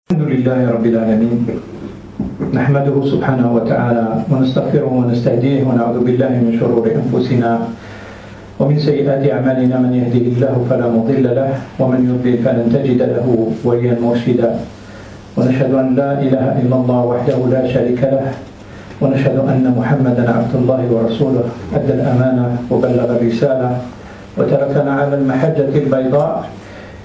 الحمد لله رب العالمين نحمده سبحانه وتعالى ونستغفره ونستهديه ونعوذ بالله من شرور أنفسنا ومن سيئات أعمالنا من يهده الله فلا مضل له ومن يضلل فلن تجد له وليا مرشدا ونشهد أن لا إله إلا الله وحده لا شريك له ونشهد أن محمدا عبد الله ورسوله أدى الأمانة وبلغ الرسالة وتركنا على المحجة البيضاء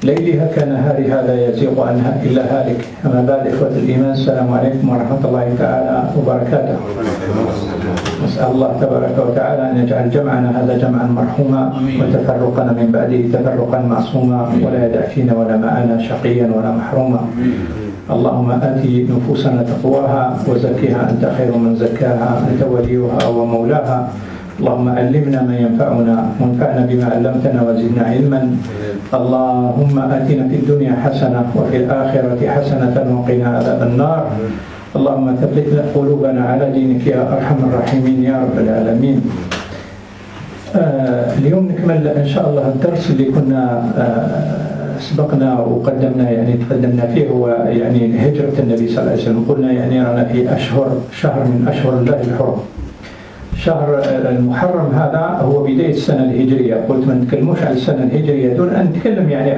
ليلها كنهارها لا يزيغ عنها إلا هالك. أما بعد إخوة الإيمان السلام عليكم ورحمة الله تعالى وبركاته. نسأل الله تبارك وتعالى أن يجعل جمعنا هذا جمعا مرحوما وتفرقنا من بعده تفرقا معصوما ولا يدع فينا ولا معنا شقيا ولا محروما. اللهم آت نفوسنا تقواها وزكها أنت خير من زكاها أنت وليها ومولاها. اللهم علمنا ما ينفعنا وانفعنا بما علمتنا وزدنا علما. اللهم آتنا في الدنيا حسنة وفي الآخرة حسنة وقنا عذاب النار. اللهم ثبت قلوبنا على دينك يا أرحم الراحمين يا رب العالمين. اليوم نكمل إن شاء الله الدرس اللي كنا سبقنا وقدمنا تقدمنا فيه هو هجرة النبي صلى الله عليه وسلم. قلنا رانا في شهر من أشهر الله الحرم. شهر المحرم هذا هو بداية السنة الهجرية. قلت ما نتكلموش على السنة الهجرية دون أن نتكلم على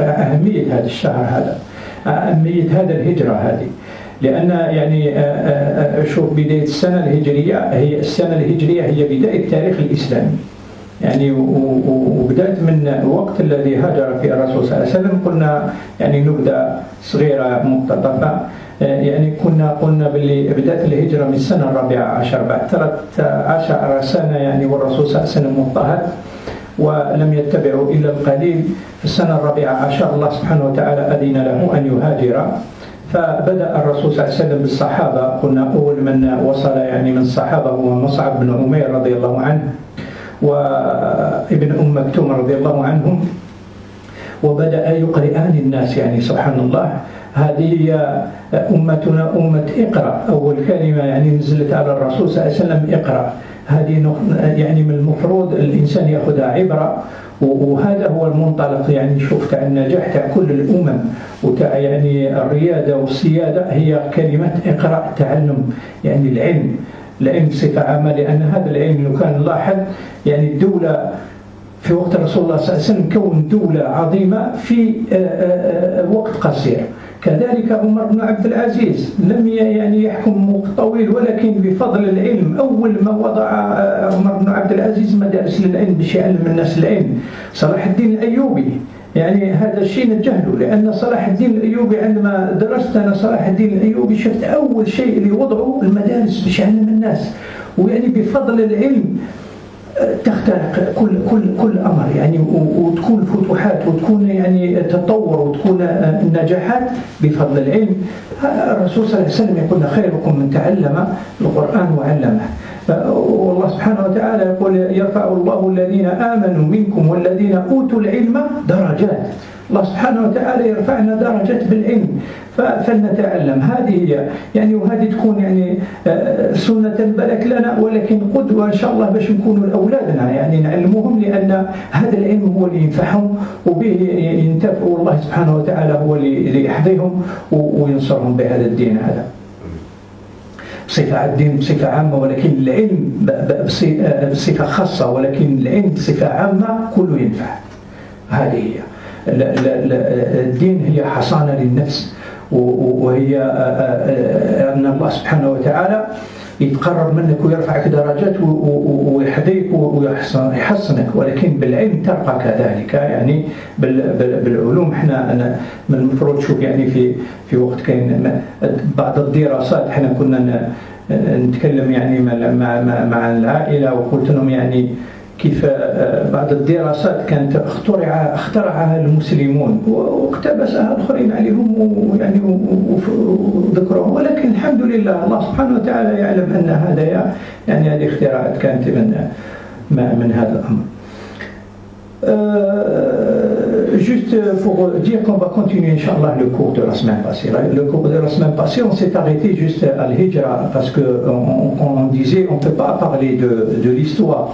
أهمية هذا الشهر هذا، أهمية هذا الهجرة هذه، لأن شوف بداية السنة الهجرية هي بداية التاريخ الإسلامي وبدأت من الوقت الذي هاجر فيه الرسول صلى الله عليه وسلم. قلنا نبدأ صغيرة مقتطفة. قلنا باللي بدأت الهجرة من السنة 14 بعد 13 سنة والرسول صلى الله عليه وسلم مضطهد ولم يتبعوا إلا القليل. في السنة 14 الله سبحانه وتعالى أذن له أن يهاجر، فبدأ الرسول صلى الله عليه وسلم بالصحابة. قلنا أول من وصل من الصحابة هو مصعب بن عمير رضي الله عنه وابن مكتوم رضي الله عنهم، وبدأ يقرئان الناس. سبحان الله، هذه هي أمتنا أمة اقرأ. أول كلمة نزلت على الرسول صلى الله عليه وسلم اقرأ. هذه من المفروض الإنسان يأخذها عبرة، وهذا هو المنطلق شوف تاع النجاح تاع كل الأمم وتاع الريادة والسيادة هي كلمة اقرأ، تعلم العلم بصفة عامة. لأن هذا العلم لو كان نلاحظ الدولة في وقت رسول الله صلى الله عليه وسلم كون دولة عظيمة في وقت قصير. كذلك عمر بن عبد العزيز لم يحكم وقت طويل، ولكن بفضل العلم أول ما وضع عمر بن عبد العزيز مدارس للعلم باش يعلم الناس العلم. صلاح الدين الأيوبي هذا الشيء نتجاهله، لأن صلاح الدين الأيوبي عندما درست أنا صلاح الدين الأيوبي شفت أول شيء اللي وضعوا المدارس باش يعلم الناس. بفضل العلم تخترق كل أمر وتكون فتوحات وتكون تطور وتكون النجاحات بفضل العلم. الرسول صلى الله عليه وسلم يقول خيركم من تعلم القرآن وعلمه. والله سبحانه وتعالى يقول يرفع الله الذين آمنوا منكم والذين أوتوا العلم درجات. الله سبحانه وتعالى يرفعنا درجات بالعلم، فلنتعلم. هذه هي وهذه تكون سنة بلك لنا، ولكن قدوة إن شاء الله باش نكونوا لأولادنا نعلموهم، لأن هذا العلم هو اللي ينفعهم وبه ينتفعوا. الله سبحانه وتعالى هو اللي يحظيهم وينصرهم بهذا الدين هذا بصفة الدين بصفة عامة، ولكن العلم بصفة خاصة، ولكن العلم بصفة عامة كله ينفع. هذه هي الدين، هي حصانة للنفس، وهي أن الله سبحانه وتعالى يتقرب منك ويرفعك درجات ويحذيك ويحصنك، ولكن بالعلم ترقى كذلك. بالعلوم احنا من المفروض شوف في وقت كاين بعض الدراسات احنا كنا نتكلم مع العائلة، وقلت لهم كيف بعض الدراسات كانت اخترعها المسلمون واقتبسها الآخرين عليهم وذكرهم، ولكن الحمد لله الله سبحانه وتعالى يعلم أن هذا هذه اختراعات كانت من هذا الأمر. Juste pour dire qu'on va continuer Inch'Allah le cours de la semaine passée. Le cours de la semaine passée, on s'est arrêté juste à l'Hijra parce qu'on disait on ne peut pas parler de l'histoire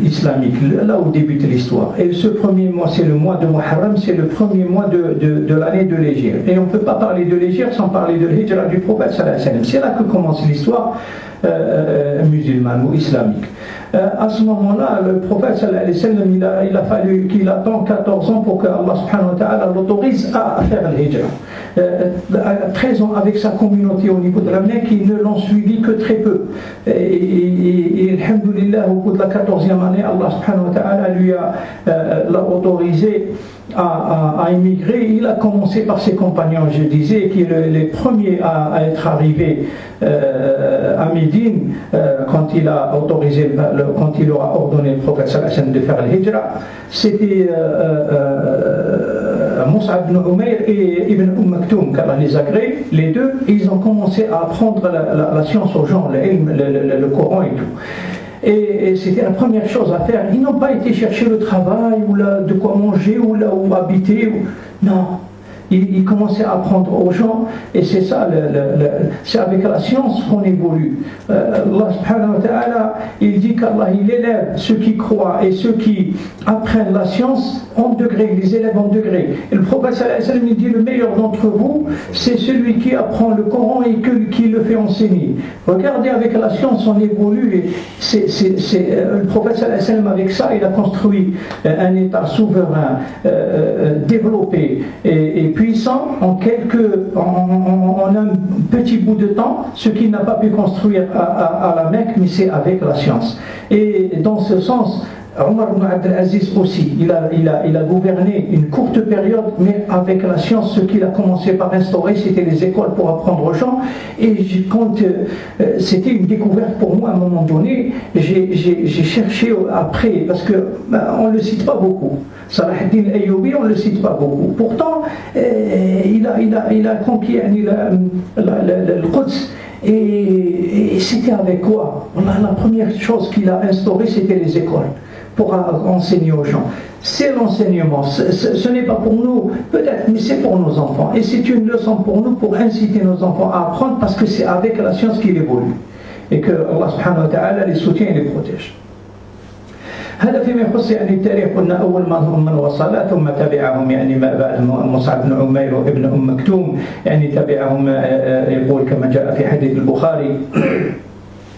islamique, là où débute l'histoire. Et ce premier mois, c'est le mois de Muharram, c'est le premier mois de l'année de l'Hégire. Et on ne peut pas parler de l'Hégire sans parler de l'Hijra du prophète sallallahu alayhi wa sallam. C'est là que commence l'histoire musulmane ou islamique. À ce moment-là, le prophète sallallahu alayhi wa sallam, il a fallu qu'il attende 14 ans pour que Allah subhanahu wa ta'ala l'autorise à faire l'Hijra. 13 ans avec sa communauté au niveau de la Mecque, ils ne l'ont suivi que très peu. Et alhamdoulilah, au bout de la 14e année, Allah subhanahu wa ta'ala lui l'a autorisé à émigrer. Il a commencé par ses compagnons, je disais, qui sont les premiers à être arrivés à Médine quand il a autorisé, quand il aura ordonné le prophète sallallahu alayhi wa sallam de faire l'Hijra. C'était Mus'ab ibn Umayr et Ibn Maktoum, car les agrès, les deux, ils ont commencé à apprendre la science aux gens, le Coran et tout. Et c'était la première chose à faire. Ils n'ont pas été chercher le travail, ou de quoi manger, ou là où habiter. Non. Ils commençaient à apprendre aux gens, et c'est ça, c'est avec la science qu'on évolue. Allah subhanahu wa ta'ala, il dit qu'Allah il élève ceux qui croient et ceux qui apprennent la science en degrés, il les élève en degrés. Et le prophète sallallahu alayhi wa sallam, il dit le meilleur d'entre vous, c'est celui qui apprend le Coran et qui le fait enseigner. Regardez, avec la science on évolue, et le prophète sallallahu alayhi wa sallam, avec ça il a construit un État souverain, développé et puissant en un petit bout de temps, ce qu'il n'a pas pu construire à la Mecque, mais c'est avec la science. Et dans ce sens, Omar ibn Abdel Aziz aussi, il a gouverné une courte période, mais avec la science, ce qu'il a commencé par instaurer, c'était les écoles pour apprendre aux gens. Et c'était une découverte pour moi à un moment donné. J'ai cherché après, parce qu'on ne le cite pas beaucoup. Salah ad-Din al-Ayyubi, on ne le cite pas beaucoup. Pourtant, il a conquis le Quds. Et c'était avec quoi? La première chose qu'il a instaurée, c'était les écoles pour enseigner aux gens. C'est l'enseignement, ce n'est pas pour nous, peut-être, mais c'est pour nos enfants. Et c'est une leçon pour nous, pour inciter nos enfants à apprendre, parce que c'est avec la science qu'il évolue. Et que Allah subhanahu wa ta'ala les soutient et les protège. هذا فيما يخص يعني التاريخ. قلنا أول من وصل ثم تبعهم يعني مصعب بن عمير وابن مكتوم، يعني تبعهم يقول كما جاء في حديث البخاري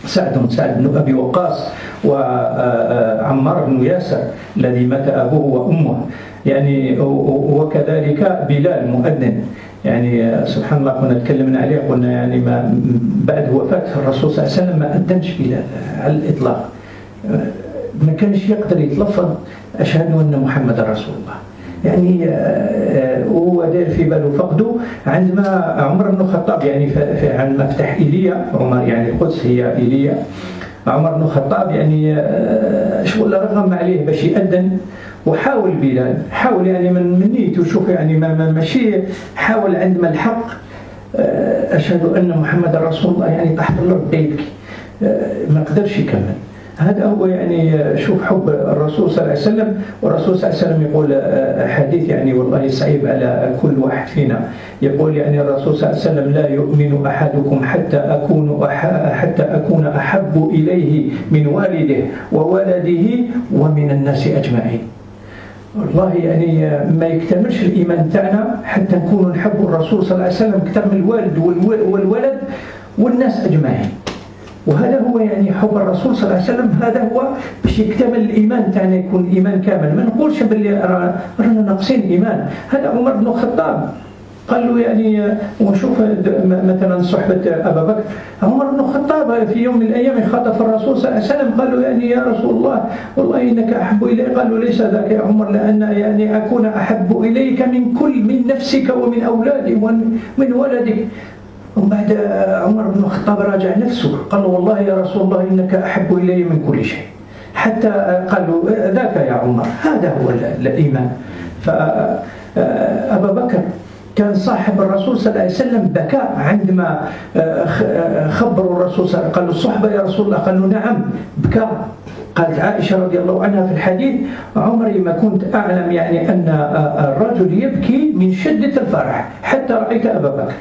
سعد بن أبي وقاص وعمار بن ياسر الذي مات أبوه وأمه، يعني وكذلك بلال مؤذن. يعني سبحان الله كنا تكلمنا عليه، قلنا يعني ما بعد وفاة الرسول صلى الله عليه وسلم ما أذنش بلال على الإطلاق، ما كانش يقدر يتلفظ أشهد أن محمد رسول الله. يعني هو دار في باله فقده عندما عمر بن الخطاب، يعني عندما فتح إيليا، عمر يعني القدس هي إيليا، عمر بن الخطاب يعني شغل رغم عليه باش يأذن، وحاول بلال، حاول يعني من نيته، شوف يعني ماشي حاول عندما الحق أشهد أن محمد رسول الله، يعني تحت الأرض يبكي، ما قدرش يكمل. هذا هو يعني شوف حب الرسول صلى الله عليه وسلم. والرسول صلى الله عليه وسلم يقول حديث يعني والله صعيب على كل واحد فينا، يقول يعني الرسول صلى الله عليه وسلم لا يؤمن أحدكم حتى أكون أحب إليه من والده وولده ومن الناس أجمعين. والله يعني ما يكتملش الإيمان تاعنا حتى نكون نحب الرسول صلى الله عليه وسلم أكثر من الوالد والولد والناس أجمعين. وهذا هو يعني حب الرسول صلى الله عليه وسلم. هذا هو باش يكتمل الإيمان تاعنا، يكون الإيمان كامل. ما نقولش باللي رانا ناقصين إيمان. هذا عمر بن الخطاب قال له يعني، ونشوف مثلا صحبة أبا بكر، عمر بن الخطاب في يوم من الأيام خاطب الرسول صلى الله عليه وسلم، قال له يعني يا رسول الله والله إنك أحب إلي. قال له ليس ذاك يا عمر، لأن يعني أكون أحب إليك من نفسك ومن أولادك ومن ولدك. ومن بعد عمر بن الخطاب راجع نفسه، قال له والله يا رسول الله إنك أحب إلي من كل شيء. حتى قال له ذاك يا عمر، هذا هو الإيمان. فأبا بكر كان صاحب الرسول صلى الله عليه وسلم، بكى عندما خبروا الرسول صلى الله عليه وسلم، قال له الصحبة يا رسول الله، قال له نعم، بكى. قالت عائشة رضي الله عنها في الحديث عمري ما كنت أعلم يعني أن الرجل يبكي من شدة الفرح حتى رأيت أبا بكر.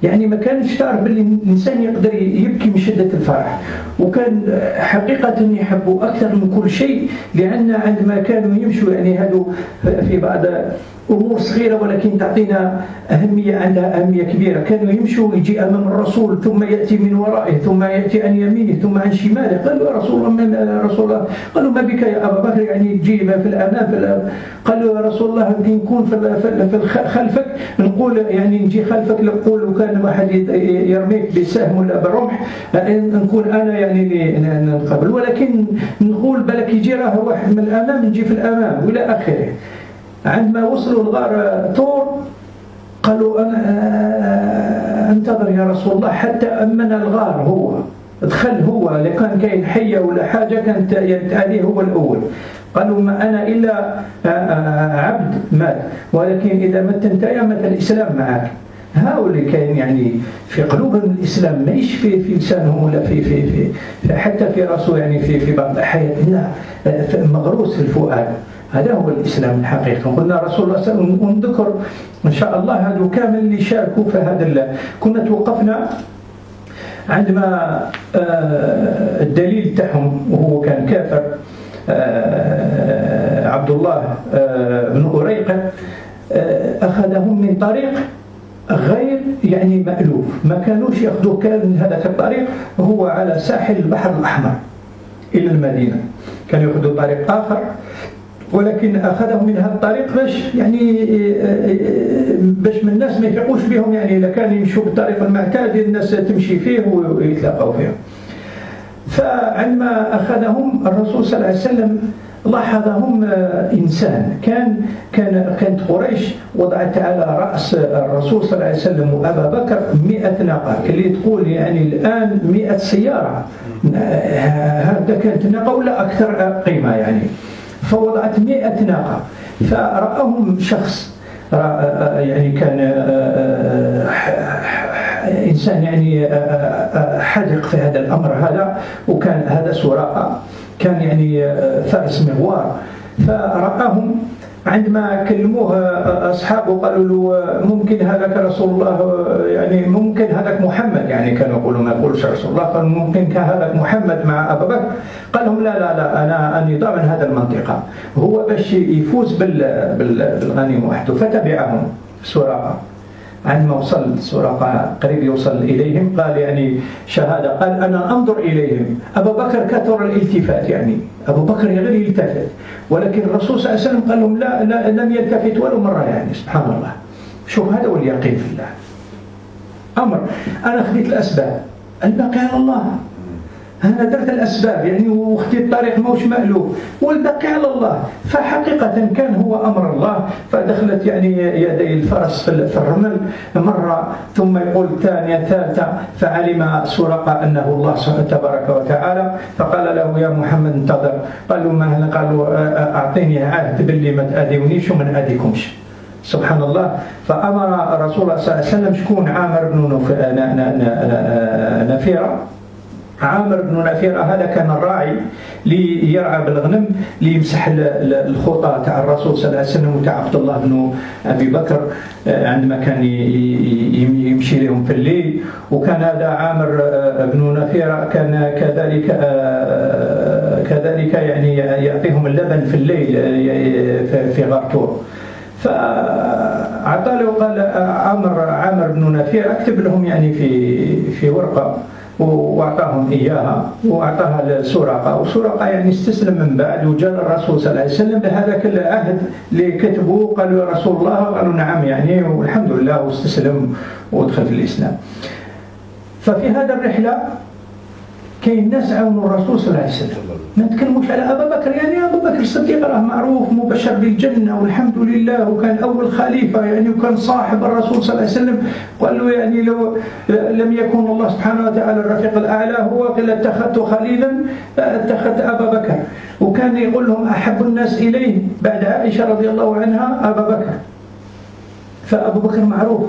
يعني ما كانش تعرف باللي الإنسان يقدر يبكي من شدة الفرح. وكان حقيقة يحبوا أكثر من كل شيء، لأن عندما كانوا يمشوا يعني هذو في بعض أمور صغيرة ولكن تعطينا أهمية، عندها أهمية كبيرة. كانوا يمشوا يجي أمام الرسول ثم يأتي من ورائه ثم يأتي عن يمينه ثم عن شماله. قالوا يا رسول الله، قالوا ما بك يا أبا بكر، يعني تجي في الأمام قالوا يا رسول الله يمكن نكون في خلفك، نقول يعني نجي خلفك نقول وكان واحد يرميك بسهم ولا برمح نكون أنا يعني نقبل، ولكن نقول بالك يجي راه واحد من الأمام نجي في الأمام وإلى آخره. عندما وصلوا لغار طور قالوا أنا أنتظر يا رسول الله حتى أمن الغار، هو دخل هو اللي كان كاين حية ولا حاجة كانت عليه هو الأول. قالوا ما أنا إلا عبد مات، ولكن إذا مت أنت مت الإسلام معك. هؤلاء كاين يعني في قلوبهم الإسلام، ماهيش في لسانهم ولا في حتى في راسه، يعني في بعض الأحيان مغروس في الفؤاد. هذا هو الإسلام الحقيقي. قلنا رسول الله صلى الله عليه وسلم، ونذكر إن شاء الله هذو كامل اللي شاركوا في هذا. كنا توقفنا عندما الدليل تاعهم وهو كان كافر، عبد الله بن أريقة أخذهم من طريق غير يعني مألوف، ما كانوش يأخذوا كان هذا الطريق هو على ساحل البحر الأحمر إلى المدينة، كانوا يأخذوا طريق آخر، ولكن أخذهم من هذا الطريق باش يعني باش من الناس ما يفيقوش بهم، يعني إذا كان يمشوا بالطريق المعتاد الناس تمشي فيه ويتلاقوا فيه. فعندما أخذهم الرسول صلى الله عليه وسلم لاحظهم إنسان كانت قريش وضعت على رأس الرسول صلى الله عليه وسلم وأبا بكر 100 ناقة، اللي تقول يعني الآن 100 سيارة، هذا كانت ناقة ولا أكثر قيمة يعني. فوضعت 100 ناقة، فرأهم شخص يعني كان إنسان يعني حذق في هذا الأمر هذا، وكان هذا سراقة كان يعني فارس مغوار. فرآهم عندما كلموه أصحابه قالوا له ممكن هذاك رسول الله، يعني ممكن هذاك محمد، يعني كانوا يقولوا ما يقولوش رسول الله، قالوا ممكن هذاك محمد مع أبا بكر. قال لهم لا أنا ضامن هذا المنطقة، هو باش يفوز بالغنيمة وحده. فتبعهم سراقة. عندما وصل سراقة قريب يوصل إليهم قال يعني شهادة، قال أنا أنظر إليهم. أبا بكر كثر الالتفات، يعني أبو بكر غير يلتفت، ولكن الرسول صلى الله عليه وسلم قال لهم لا لم يلتفت ولا مرة، يعني سبحان الله. شوف هذا هو اليقين في الله. أمر أنا خذيت الأسباب، الباقي على الله. أنا درت الأسباب يعني واختي الطريق موش مألوف والباقي على الله. فحقيقة كان هو أمر الله. فدخلت يعني يدي الفرس في الرمل مرة، ثم يقول ثانية ثالثة، فعلم سراقة أنه الله تبارك وتعالى، فقال له يا محمد انتظر. قالوا ما قالوا أعطيني عهد باللي ما تأذونيش وما نأذيكمش. سبحان الله. فأمر رسول الله صلى الله عليه وسلم شكون عامر بن نفيرة. عامر بن نفيرة هذا كان الراعي ليرعى بالغنم، ليمسح الخطى تاع الرسول صلى الله عليه وسلم وتاع عبد الله بن أبي بكر عندما كان يمشي لهم في الليل. وكان هذا عامر بن نفيرة كان كذلك يعني يعطيهم اللبن في الليل في غار طور. فعطاله قال عامر بن نفيرة اكتب لهم يعني في ورقة، وأعطاهم إياها وأعطاها لسراقة. وسراقة يعني استسلم من بعد، وجاء الرسول صلى الله عليه وسلم بهذاك العهد اللي كتبوه. قالوا يا رسول الله، قالوا نعم يعني، والحمد لله، واستسلم ودخل في الإسلام. ففي هذا الرحلة كاين ناس عاونوا الرسول صلى الله عليه وسلم. ما نتكلموش على أبا بكر، يعني أبو بكر الصديق راه معروف مبشر بالجنة والحمد لله، وكان أول خليفة يعني، وكان صاحب الرسول صلى الله عليه وسلم. قال له يعني لو لم يكن الله سبحانه وتعالى الرفيق الأعلى هو قال اتخذت خليلا اتخذت أبا بكر. وكان يقول لهم أحب الناس إليه بعد عائشة رضي الله عنها أبا بكر. فأبو بكر معروف،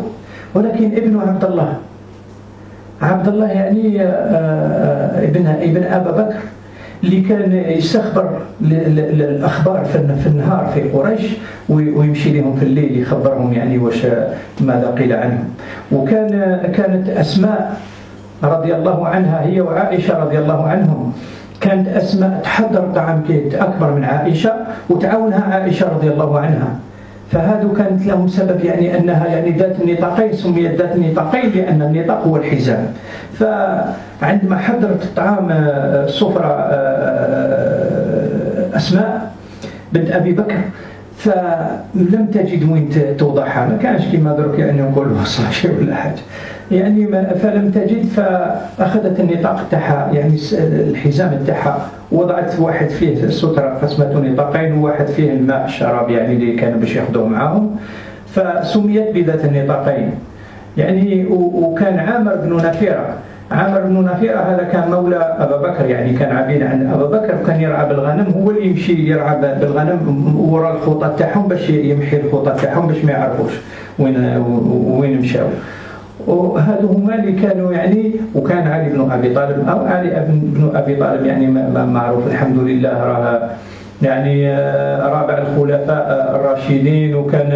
ولكن ابنه عبد الله يعني ابن أبا بكر اللي كان يستخبر الأخبار في النهار في قريش ويمشي لهم في الليل يخبرهم يعني واش ماذا قيل عنهم. كانت أسماء رضي الله عنها هي وعائشة رضي الله عنهم، كانت أسماء تحضر طعام كيت أكبر من عائشة وتعاونها عائشة رضي الله عنها، فهذا كانت لهم سبب يعني أنها يعني ذات النطاقين، سميت ذات النطاقين لأن النطاق هو الحزام. فعندما حضرت الطعام السفرة أسماء بنت أبي بكر فلم تجد وين توضعها، ما كانش كما درك يعني نقول وصل شيء ولا حاجة يعني فلم تجد، فأخذت النطاق تاعها يعني الحزام تاعها وضعت واحد فيه السترة قسمته نطاقين وواحد فيه الماء الشراب يعني اللي كانوا باش ياخذوه معاهم، فسميت بذات النطاقين يعني. وكان عامر بن نفيرة هذا كان مولى أبا بكر، يعني كان عبيد عن أبا بكر وكان يرعى بالغنم، هو اللي يمشي يرعى بالغنم وراء الخطة تاعهم باش يمحي الخطة تاعهم باش ما يعرفوش وين مشاو. وهذو هما اللي كانوا يعني. وكان علي بن أبي طالب أو علي بن أبي طالب يعني معروف الحمد لله راه يعني رابع الخلفاء الراشدين، وكان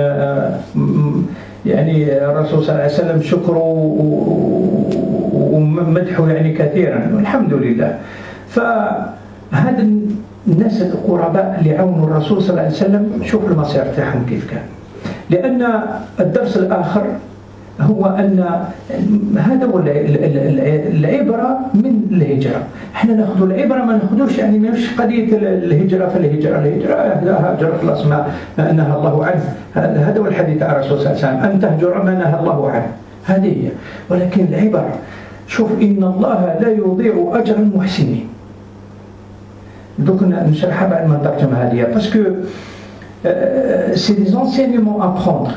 يعني الرسول صلى الله عليه وسلم شكره ومدحه يعني كثيرا والحمد لله. فهذا الناس القرباء اللي عاونوا الرسول صلى الله عليه وسلم شوف المصير تاعهم كيف كان. لأن الدرس الآخر هو أن هذا هو العبرة من الهجرة. احنا ناخذ العبرة ما ناخذوش يعني مش قضية الهجرة فالهجرة هاجر خلاص ما نهى الله عنه، هذا هو الحديث عن الرسول صلى الله عليه وسلم أن تهجر ما نهى الله عنه، هذه هي. ولكن العبرة شوف إن الله لا يضيع أجر المحسنين. دوك نشرحها بعد ما نترجم هذه باسكو c'est des enseignements à prendre.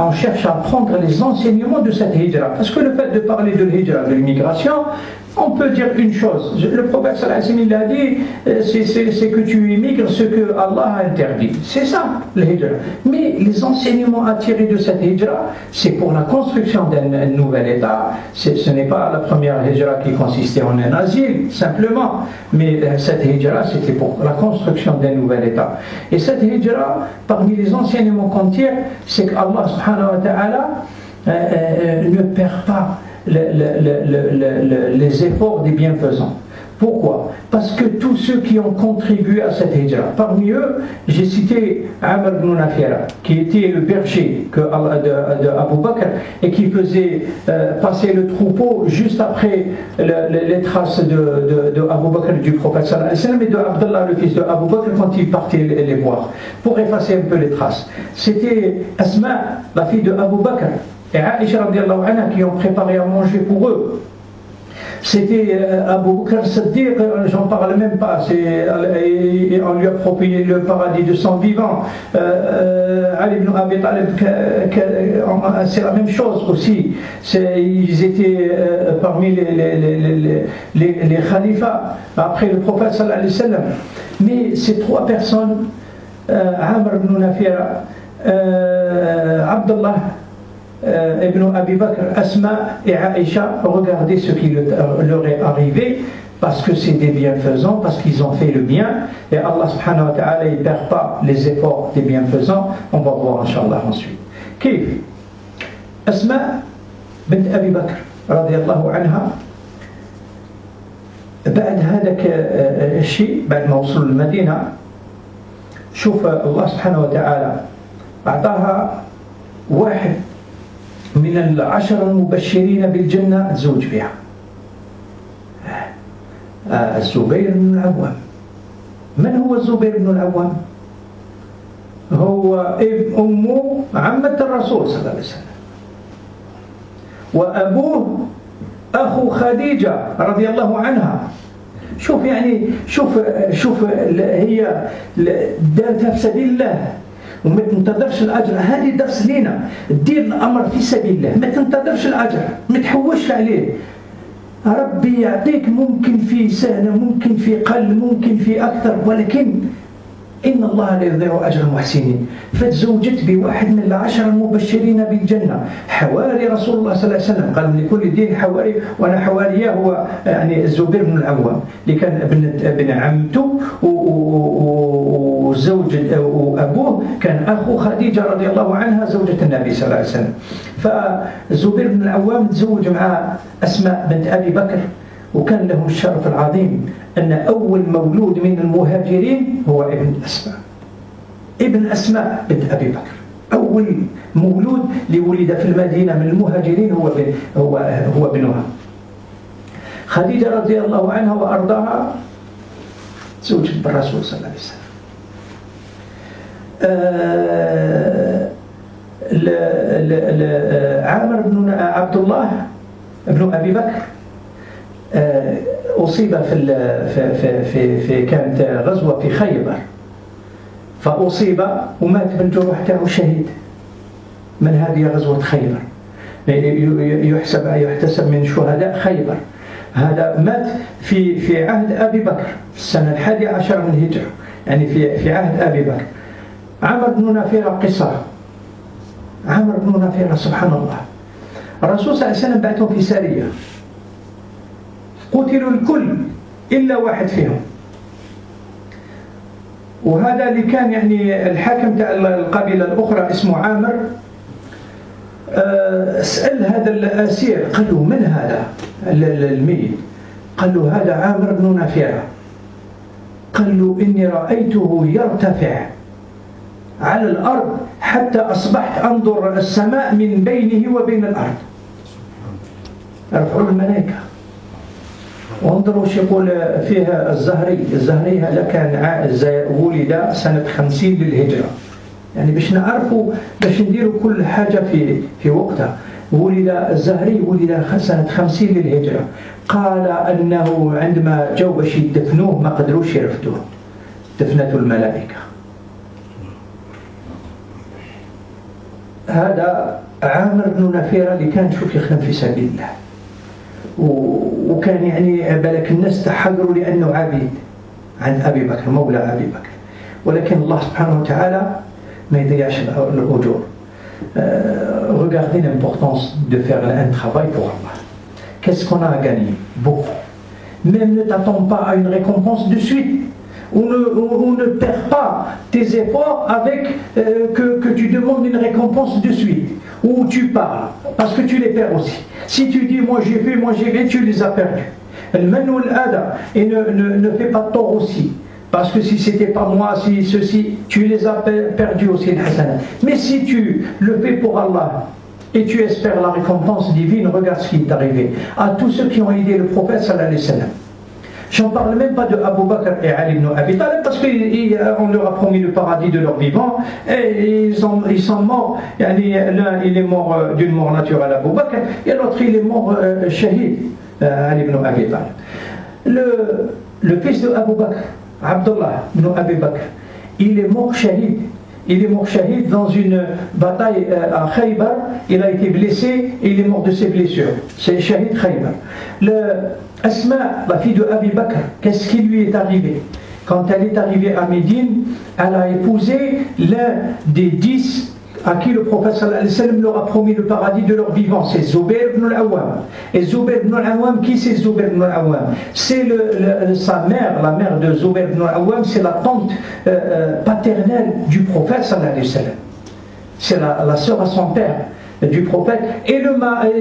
On cherche à prendre les enseignements de cette hijra. Parce que le fait de parler de l'hijra, de l'immigration, on peut dire une chose. Le prophète sallallahu alayhi wa sallam a dit c'est que tu immigres ce que Allah a interdit. C'est ça, le hijra. Mais les enseignements à tirer de cette hijra, c'est pour la construction d'un nouvel État. Ce n'est pas la première hijra qui consistait en un asile, simplement. Mais cette hijra, c'était pour la construction d'un nouvel État. Et cette hijra, parmi les enseignements qu'on tire, c'est qu'Allah subhanahu wa ta'ala ne perd pas les efforts des bienfaisants. Pourquoi? Parce que tous ceux qui ont contribué à cette hijra, parmi eux, j'ai cité Amr ibn Nafira, qui était le berger de Abu Bakr et qui faisait passer le troupeau juste après les traces de Abu Bakr, du prophète sallallahu alayhi wa sallam, et de Abdallah, le fils de Abu Bakr, quand il partait les boire, pour effacer un peu les traces. C'était Asma, la fille de Abu Bakr, et Aïcha radiallahu anha qui ont préparé à manger pour eux. C'était Abu Bakr Siddiq, j'en parle même pas, on lui a promis le paradis de son vivant. Ali ibn Abi Talib, c'est la même chose aussi. Ils étaient parmi les khalifas après le prophète sallallahu alayhi wa sallam. Mais ces trois personnes, Amr ibn Nafira, Abdullah Ibn Abi Bakr, Asma et Aïcha, regardez ce qui leur est arrivé, parce que c'est des bienfaisants, parce qu'ils ont fait le bien, et Allah subhanahu wa ta'ala il ne perd pas les efforts des bienfaisants. On va voir Inch'Allah ensuite. كيف أسماء بنت أبي بكر رضي الله عنها بعد هذا الشيء، بعد ما وصلوا المدينة، شوف الله سبحانه وتعالى أعطاها واحد من العشر المبشرين بالجنة تزوج بها، الزبير بن العوام. من هو الزبير بن العوام؟ هو أمه عمة الرسول صلى الله عليه وسلم، وأبوه أخو خديجة رضي الله عنها. شوف يعني شوف هي دارتها في سبيل الله وما تنتظرش الأجر. هذه درس لينا، دير الأمر في سبيل الله، ما تنتظرش الأجر، ما تحوش عليه. ربي يعطيك، ممكن في سنة، ممكن في قل، ممكن في أكثر، ولكن إن الله لا يضيع أجر المحسنين. فتزوجت بواحد من العشر المبشرين بالجنة، حواري رسول الله صلى الله عليه وسلم. قال لكل دين حواري، وأنا حواريه هو يعني الزبير بن العوام اللي كان ابن عمته، وزوج وأبوه كان أخو خديجة رضي الله عنها زوجة النبي صلى الله عليه وسلم. فالزبير بن العوام تزوج مع أسماء بنت أبي بكر، وكان لهم الشرف العظيم أن أول مولود من المهاجرين هو ابن أسماء، ابن أسماء بنت أبي بكر. أول مولود لولد في المدينة من المهاجرين هو ابنها. خديجة رضي الله عنها وأرضاها زوجت بالرسول صلى الله عليه وسلم. عامر بن عبد الله بن أبي بكر أصيب في كانت غزوة في خيبر، فأصيب ومات بالجروح تاعو شهيد من هذه غزوة خيبر، يحتسب من شهداء خيبر. هذا مات في عهد أبي بكر السنة 11 من الهجرة، يعني في عهد أبي بكر. عمرو بن نافلة قصة، عمرو بن نافلة سبحان الله، الرسول صلى الله عليه وسلم بعثهم في سرية، قتلوا الكل إلا واحد فيهم، وهذا اللي كان يعني الحاكم تاع القبيلة الأخرى اسمه عامر. سأل هذا الأسير قال له من هذا الميت؟ قال له هذا عامر بن نافلة. قال له إني رأيته يرتفع على الأرض حتى أصبحت أنظر السماء من بينه وبين الأرض. رفعوا الملائكة. وانظروا وش يقول فيها الزهري هذا كان ولد سنة 50 للهجرة، يعني باش نعرفوا باش نديروا كل حاجة في وقتها. ولد الزهري ولد سنة 50 للهجرة. قال أنه عندما جاءوا باش يدفنوه ما قدروش يرفدوه، دفنته الملائكة. هذا عامر بن نافلة اللي كان شوف يخدم في سبيل الله، وكان يعني بالك الناس تحذروا لأنه عبيد عن أبي بكر مولى أبي بكر، ولكن الله سبحانه وتعالى ما يضيعش الأجور. Regardez l'importance de faire un travail pour Allah. Qu'est-ce qu'on a à gagner? Beaucoup. Même ne t'attends pas à une récompense de suite. On ne perd pas tes efforts avec que tu demandes une récompense de suite, ou tu parles, parce que tu les perds aussi. Si tu dis moi j'ai fait, tu les as perdus. المن والأذى, et ne fais pas tort aussi, parce que si c'était pas moi, si ceci, tu les as perdus aussi, le hasanat. Mais si tu le fais pour Allah et tu espères la récompense divine, regarde ce qui est arrivé à tous ceux qui ont aidé le prophète sallallahu alayhi wa sallam. J'en parle même pas de Abu Bakr et Ali ibn Abi Talib, parce qu'on leur a promis le paradis de leur vivant et ils sont morts. L'un il est mort d'une mort naturelle, Abu Bakr, et l'autre il est mort shahid, Ali ibn Abi Talib. Le fils de Abu Bakr, Abdullah ibn Abi Bakr, il est mort shahid. Il est mort shahid dans une bataille à Khaybar. Il a été blessé et il est mort de ses blessures. C'est shahid Khaybar. Asma, la fille de Abi Bakr, qu'est-ce qui lui est arrivé? Quand elle est arrivée à Médine, elle a épousé l'un des 10 à qui le prophète sallallahu alayhi wa sallam leur a promis le paradis de leur vivant. C'est Zubayr ibn al-Awwam. Et Zubayr ibn al-Awwam, qui c'est Zubayr ibn al-Awwam? C'est sa mère, la mère de Zubayr ibn al-Awwam, c'est la tante paternelle du prophète sallallahu alayhi wa sallam. C'est la sœur à son père du prophète. Et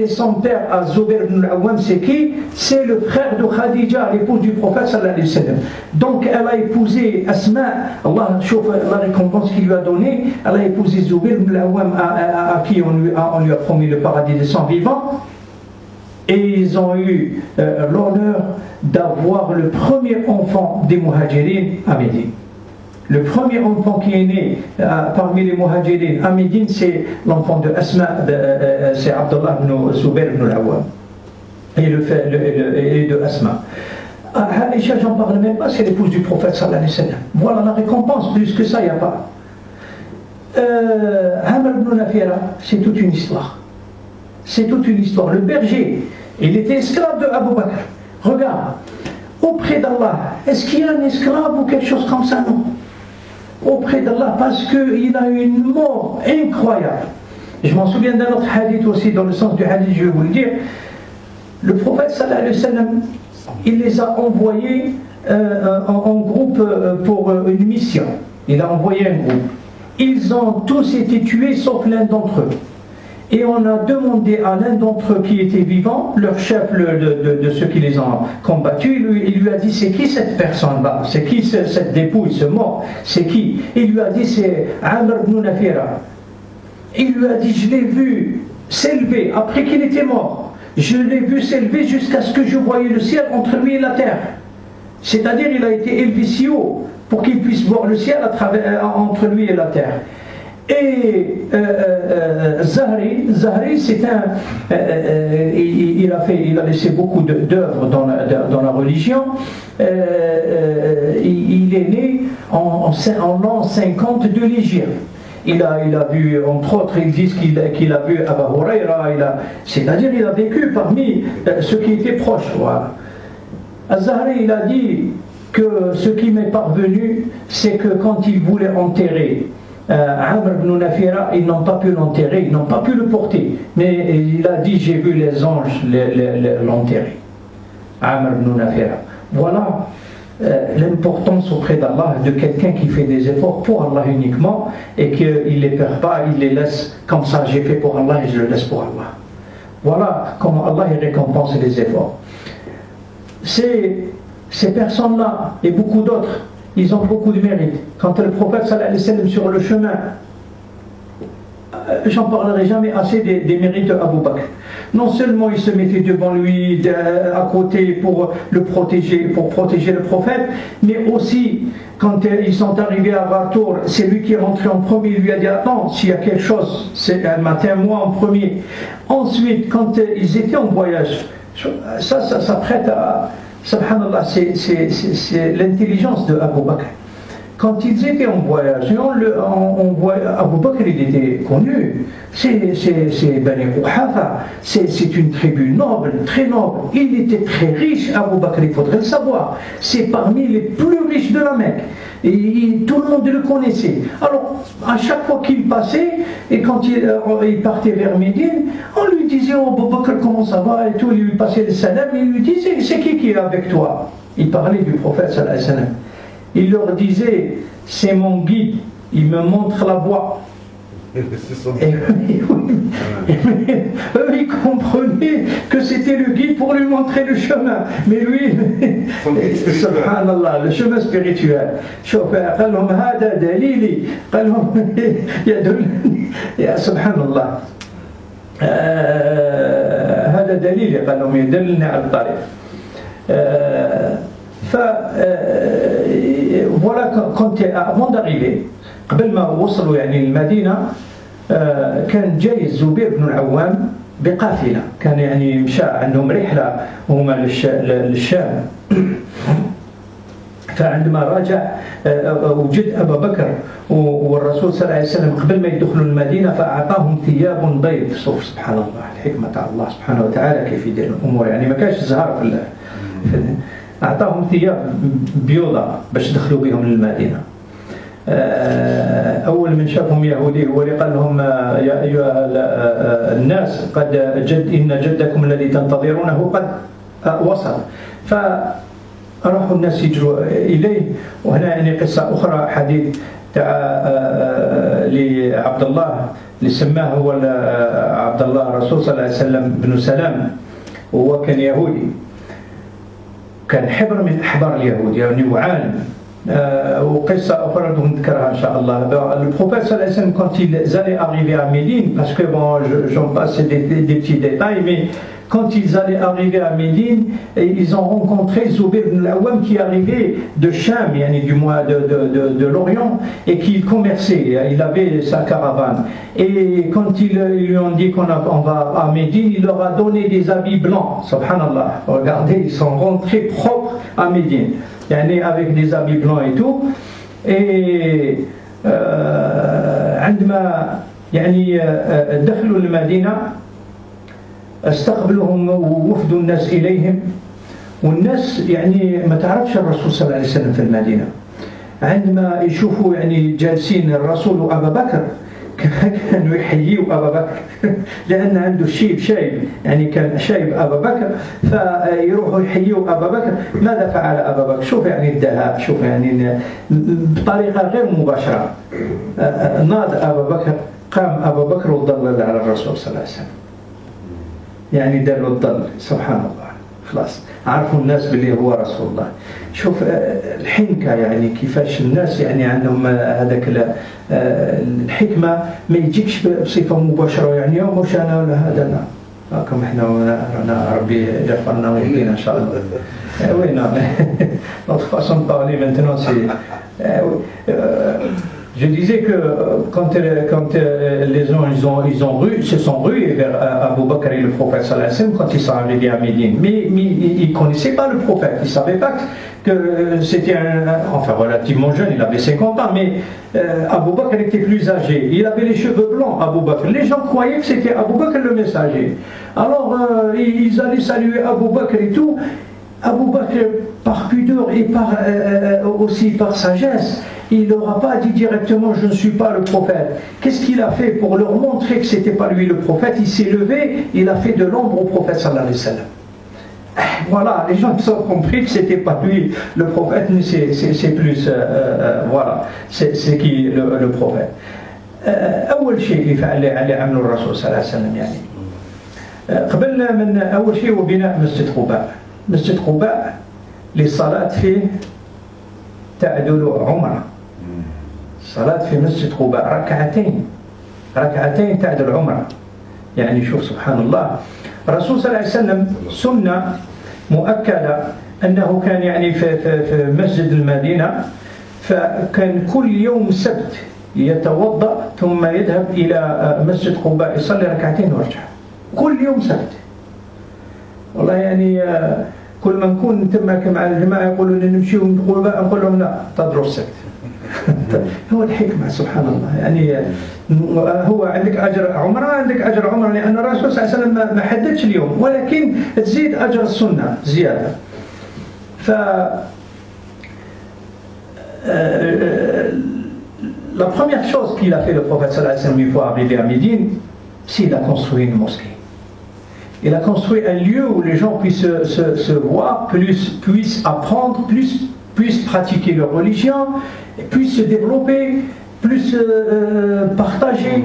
son père à Zubayr ibn al-Awwam, c'est qui? C'est le frère de Khadija, l'épouse du prophète sallallahu alayhi wa sallam. Donc elle a épousé Asma, Allah chauffe la récompense qu'il lui a donnée. Elle a épousé Zubayr ibn al-Awwam à qui on lui a promis le paradis des sang vivants. Et ils ont eu l'honneur d'avoir le premier enfant des Muhajirin à Médine. Le premier enfant qui est né parmi les Muhajirin à Médine, c'est l'enfant de Asma, c'est Abdullah ibn Zubayr ibn al-Awwam, et de Asma. Aïcha, j'en parle même pas, c'est l'épouse du prophète sallallahu alayhi wa sallam. Voilà la récompense, plus que ça, il n'y a pas. Amr ibn Nafira, c'est toute une histoire. C'est toute une histoire. Le berger, il était esclave de Abu Bakr. Regarde, auprès d'Allah, est-ce qu'il y a un esclave ou quelque chose comme ça? Non. auprès d'Allah parce qu'il a une mort incroyable. Je m'en souviens d'un autre hadith aussi, dans le sens du hadith, je vais vous le dire. Le prophète sallallahu alayhi wa sallam, il les a envoyés en groupe pour une mission. Il a envoyé un groupe. Ils ont tous été tués sauf l'un d'entre eux. Et on a demandé à l'un d'entre eux qui était vivant, leur chef de ceux qui les ont combattus, il lui a dit c'est qui cette personne-là? C'est qui cette dépouille, ce mort? C'est qui? Il lui a dit c'est Amr ibn Nafira. Il lui a dit je l'ai vu s'élever après qu'il était mort. Je l'ai vu s'élever jusqu'à ce que je voyais le ciel entre lui et la terre. C'est-à-dire il a été élevé si haut pour qu'il puisse voir le ciel entre lui et la terre. Et Zahri, c'est il a laissé beaucoup d'œuvres dans la religion. Il est né en l'an 50 de l'Hégire. Il a vu, entre autres, ils disent qu'il a vu Abu Huraira, c'est-à-dire il a vécu parmi ceux qui étaient proches. Voilà. Az-Zahri, il a dit que ce qui m'est parvenu, c'est que quand il voulait enterrer Amr ibn Nafira, ils n'ont pas pu l'enterrer, ils n'ont pas pu le porter. Mais il a dit, j'ai vu les anges l'enterrer. Amr ibn Nafira. Voilà l'importance auprès d'Allah de quelqu'un qui fait des efforts pour Allah uniquement et qu'il ne les perd pas, il les laisse comme ça, j'ai fait pour Allah et je le laisse pour Allah. Voilà comment Allah récompense les efforts. Ces personnes-là et beaucoup d'autres, ils ont beaucoup de mérite. Quand le prophète sallallahu alayhi wa sallam sur le chemin, j'en parlerai jamais assez des mérites d'Abu Bakr. Non seulement il se mettait devant lui, à côté pour le protéger, pour protéger le prophète, mais aussi quand ils sont arrivés à Ghatour, c'est lui qui est rentré en premier, il lui a dit attends, s'il y a quelque chose, c'est un matin, moi en premier. Ensuite, quand ils étaient en voyage, ça prête à... Subhanallah, c'est l'intelligence de Abu Bakr. Quand ils étaient en voyage, Abu Bakr il était connu, c'est Bani Quhafa, c'est une tribu noble, très noble. Il était très riche, Abu Bakr, il faudrait le savoir. C'est parmi les plus riches de la Mecque. Et tout le monde le connaissait. Alors, à chaque fois qu'il passait, et quand il partait vers Médine, on lui disait oh Abu Bakr, comment ça va et tout, il lui passait le salam, il lui disait c'est qui est avec toi? Il parlait du prophète sallallahu alayhi wa sallam. Il leur disait, c'est mon guide, il me montre la voie. Et eux, ils comprenaient que c'était le guide pour lui montrer le chemin. Mais lui, subhanallah, le chemin spirituel. قال لهم هذا دليلي قال لهم يدلني يا سبحان الله هذا دليلي قال لهم يدلني على الطريق. Voilà quand avant d'arriver قبل ما وصلوا يعني المدينة كان جاي الزبير بن العوام بقافلة كان يعني مشى عندهم رحلة هما للشام فعندما راجع وجد أبا بكر والرسول صلى الله عليه وسلم قبل ما يدخلوا المدينة فأعطاهم ثياب بيض. سبحان الله الحكمة الله سبحانه وتعالى كيف يدير الأمور يعني ما كانش زهر في أعطاهم ثياب بيضة باش دخلوا بهم للمدينة. أول من شافهم يهودي هو اللي قال لهم يا أيها الناس إن جدكم الذي تنتظرونه قد وصل. فراحوا الناس يجروا إليه. وهنا يعني قصة أخرى حديث تاع لعبد الله اللي سماه هو عبد الله الرسول صلى الله عليه وسلم بن سلام وهو كان يهودي كان حبر من أحبار اليهود يعني وعالم. وقصة أخرى نذكرها إن شاء الله. Le prophète sallallahu alayhi wa sallam quand ils allaient arriver à Médine, parce que bon, j'en passe des petits détails, mais quand ils allaient arriver à Médine, ils ont rencontré Zubayr ibn al-Awwam qui arrivait de Cham, yani du moins de l'Orient, et qui commerçait. Il avait sa caravane. Et quand ils lui ont dit qu'on va à Médine, il leur a donné des habits blancs. Subhanallah. Regardez, ils sont rentrés propres à Médine. Avec des habits blancs et tout. Et عندما يعني دخلوا المدينة استقبلهم ووفد الناس إليهم والناس يعني ما تعرفش الرسول صلى الله عليه وسلم في المدينة عندما يشوفوا يعني جالسين الرسول وأبا بكر كانوا يحيوا أبا بكر لأن عنده شايب يعني كان شايب أبا بكر فيروحوا يحيوا أبا بكر. ماذا فعل أبا بكر؟ شوف يعني الدهاء، شوف يعني بطريقة غير مباشرة ناض أبا بكر، قام أبا بكر وضلل على الرسول صلى الله عليه وسلم، يعني دار له الضل. سبحان الله، خلاص عرفوا الناس باللي هو رسول الله. شوف الحنكة يعني كيفاش الناس يعني عندهم هذاك الحكمة، ما يجيكش بصفة مباشرة يعني مش أنا ولا هذا لا راكم احنا رانا ربي يغفرنا ويهدينا إن شاء الله. Oui, non, mais notre façon de parler maintenant, c'est... Je disais que quand les gens se sont rués vers Abu Bakr et le prophète sallallahu alayhi wa sallam quand ils sont arrivés à Médine, mais ils ne connaissaient pas le prophète, ils ne savaient pas que c'était enfin relativement jeune, il avait 50 ans, mais Abu Bakr était plus âgé, il avait les cheveux blancs, Abu Bakr. Les gens croyaient que c'était Abu Bakr le messager. Alors ils allaient saluer Abu Bakr et tout. Abu Bakr, par pudeur et aussi par sagesse, il n'aura pas dit directement je ne suis pas le prophète. Qu'est-ce qu'il a fait pour leur montrer que ce n'était pas lui le prophète? Il s'est levé, il a fait de l'ombre au prophète sallallahu alayhi wa sallam. Voilà, les gens ont compris que ce n'était pas lui le prophète, mais c'est plus voilà, c'est qui le prophète. أول شيء اللي عمله الرسول صلى الله عليه وسلم يعني قبل من أول شيء هو بناء مسجد قباء. مسجد قباء للصلاة فيه تعدل عمرة. الصلاة في مسجد قباء ركعتين تعدل عمرة. يعني شوف سبحان الله، الرسول صلى الله عليه وسلم سنة مؤكدة أنه كان يعني في مسجد المدينة، فكان كل يوم سبت يتوضأ ثم يذهب إلى مسجد قباء يصلي ركعتين ويرجع كل يوم سبت. والله يعني كل ما نكون تماك مع الجماعة يقولوا لنا نمشيو نقول لهم لا تضروا السبت. هو الحكمة سبحان الله، يعني هو عندك أجر عمرة، عندك أجر عمرة لأن الرسول صلى الله عليه وسلم ما حددش اليوم، ولكن تزيد أجر السنة زيادة. ف la première chose qu'il a fait le prophète sallallahu alayhi wa sallam une fois arrivé à Médine, c'est qu'il a construit une mosquée. Il a construit un lieu où les gens puissent se voir, puissent apprendre, puissent pratiquer leur religion, puissent se développer, puissent partager.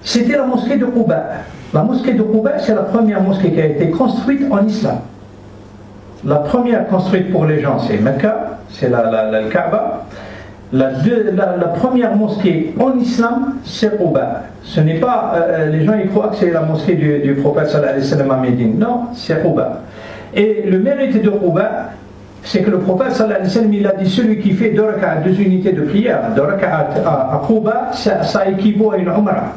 C'était la mosquée de Quba. La mosquée de Quba, c'est la première mosquée qui a été construite en islam. La première construite pour les gens, c'est Mecca, c'est le Kaaba. La première mosquée en islam, c'est Quba. Ce n'est pas, les gens ils croient que c'est la mosquée du prophète sallallahu alayhi wa sallam à Médine. Non, c'est Quba. Et le mérite de Quba, c'est que le prophète sallallahu alayhi wa sallam, il a dit celui qui fait 2 rak'at, 2 unités de prière, 2 rak'at à Quba, ça équivaut à une umrah.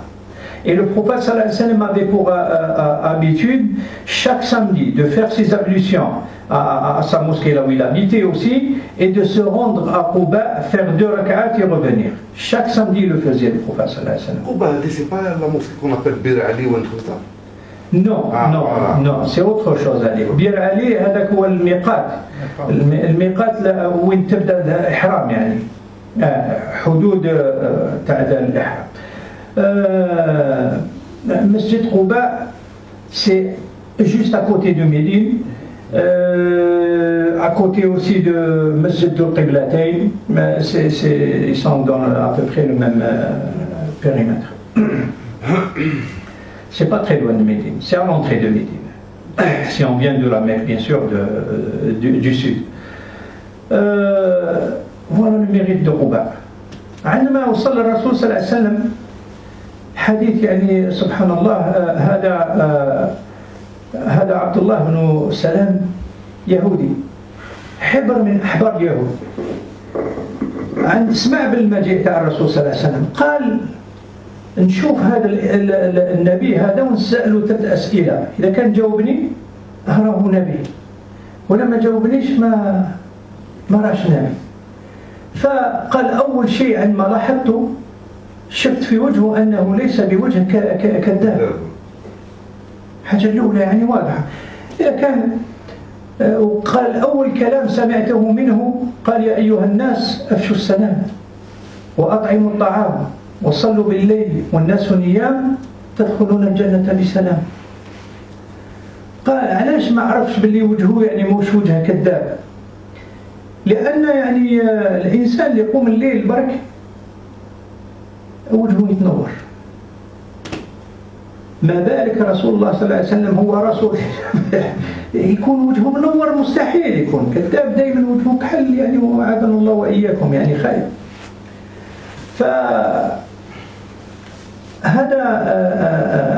Et le prophète sallallahu alayhi wa sallam avait pour habitude chaque samedi de faire ses ablutions à sa mosquée là où il habitait aussi, et de se rendre à Quba, faire 2 rak'at et revenir. Chaque samedi il le faisait le prophète sallallahu alayhi wa sallam. Quba, c'est pas la mosquée qu'on appelle Bir Ali ou un truc ça? Non, non, c'est autre chose. Bir Ali, هذاك هو الميقات. الميقات وين تبدأ الإحرام يعني حدود تاع الإحرام. Masjid Quba, c'est juste à côté de Médine, à côté aussi de Masjid al-Qiblatayn, mais ils sont dans à peu près le même périmètre. C'est pas très loin de Médine, c'est à l'entrée de Médine. Si on vient de la Mecque, bien sûr, du sud. Voilà le mérite de Quba. عندما وصل الرسول صلى الله عليه وسلم حديث يعني سبحان الله، هذا عبد الله بن سلام يهودي حبر من أحبار اليهود، سمع بالمجيء تاع الرسول صلى الله عليه وسلم، قال نشوف هذا النبي هذا ونسأله 3 أسئلة، إذا كان جاوبني هو نبي، ولما جاوبنيش ما راش نبي. فقال أول شيء عندما لاحظته شفت في وجهه أنه ليس بوجه كذاب. الحاجة الأولى يعني واضحة، إذا كان وقال أول كلام سمعته منه قال: يا أيها الناس أفشوا السلام وأطعموا الطعام وصلوا بالليل والناس نيام تدخلون الجنة بسلام. قال: علاش ما عرفش باللي وجهه يعني موش وجه كذاب؟ لأن يعني الإنسان اللي يقوم الليل برك وجهه يتنور، ما بالك رسول الله صلى الله عليه وسلم هو رسول يكون وجهه منور؟ مستحيل يكون كذاب، دائما وجهه كحل يعني، وعافانا الله وإياكم يعني خير. فهذا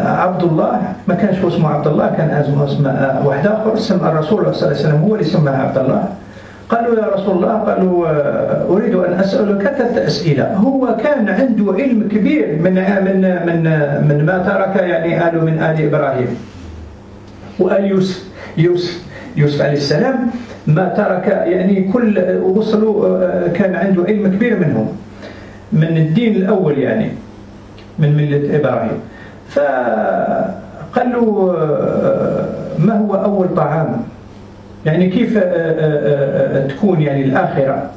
عبد الله ما كانش اسمه عبد الله، كان اسمه واحد آخر، سمى الرسول صلى الله عليه وسلم هو اللي سماه عبد الله. قالوا: يا رسول الله، قالوا: أريد أن أسألك 3 أسئلة. هو كان عنده علم كبير من ما ترك يعني آل من آل إبراهيم وآل يوسف عليه السلام، ما ترك يعني كل وصلوا، كان عنده علم كبير منهم، من الدين الأول يعني من ملة إبراهيم. فقال له: ما هو أول طعام؟ يعني كيف تكون يعني الآخرة؟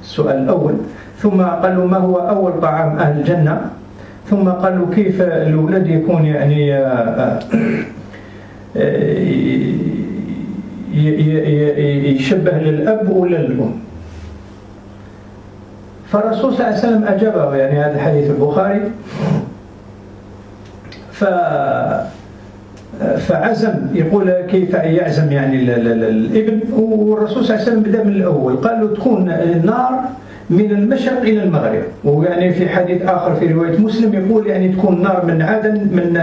السؤال الأول. ثم قال له: ما هو أول طعام أهل الجنة؟ ثم قال له: كيف الولد يكون يعني يشبه للأب ولا للأم؟ فالرسول صلى الله عليه وسلم أجابه، يعني هذا الحديث البخاري. فعزم، يقول كيف يعزم يعني الابن، والرسول صلى الله عليه وسلم بدأ من الأول، قال له: تكون النار من المشرق إلى المغرب. ويعني في حديث آخر في رواية مسلم يقول يعني تكون نار من عدن من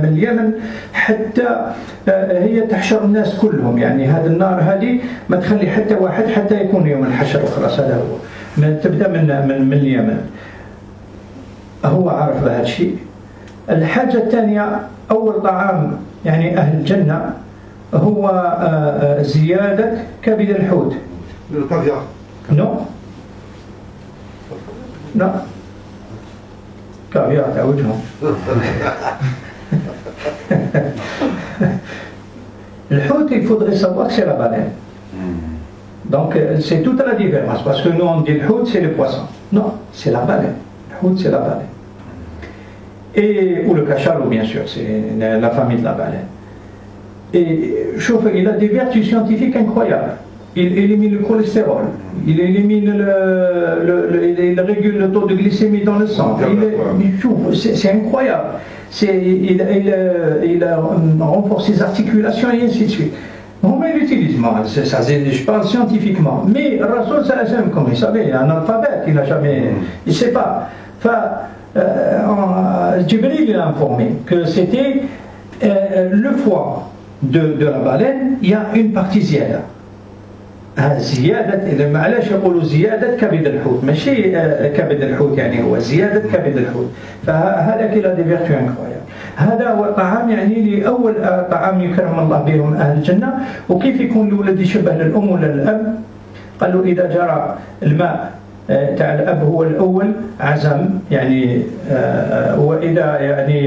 اليمن حتى هي تحشر الناس كلهم، يعني هذه النار هذه ما تخلي حتى واحد حتى يكون يوم الحشر وخلاص. هذا هو تبدأ من اليمن. هو عارف بهذا الشيء. الحاجة الثانية، أول طعام يعني أهل الجنة هو زيادة كبد الحوت. الكافيار؟ نو كافيار تاع وجههم. الحوت il faudrait savoir que c'est la baleine. Donc c'est toute la différence, parce que nous on dit le hout c'est le poisson. Non, c'est la baleine. Le hout c'est la baleine. Ou le cachalot bien sûr, c'est la famille de la baleine. Et il a des vertus scientifiques incroyables. Il élimine le cholestérol, il élimine il régule le taux de glycémie dans le sang. C'est incroyable. Il renforce ses articulations et ainsi de suite. On l'utilise, ça je parle scientifiquement. Mais Rasoul sallallahu alayhi wa sallam, comme il savait, il est un alphabète, il n'a jamais, il ne sait pas. Djibril il a informé que c'était le foie de la baleine, il y a une partie ziyada. زيادة، معلش يقولوا زيادة كبد الحوت، ماشي كبد الحوت يعني، هو زيادة كبد الحوت. فهذا كلا دي فيرتو انكرويابل. هذا هو طعام يعني لأول طعام يكرم الله بهم أهل الجنة. وكيف يكون الولد يشبه للأم ولا للأب؟ قالوا إذا جرى الماء تاع الأب هو الأول عزم يعني، وإذا يعني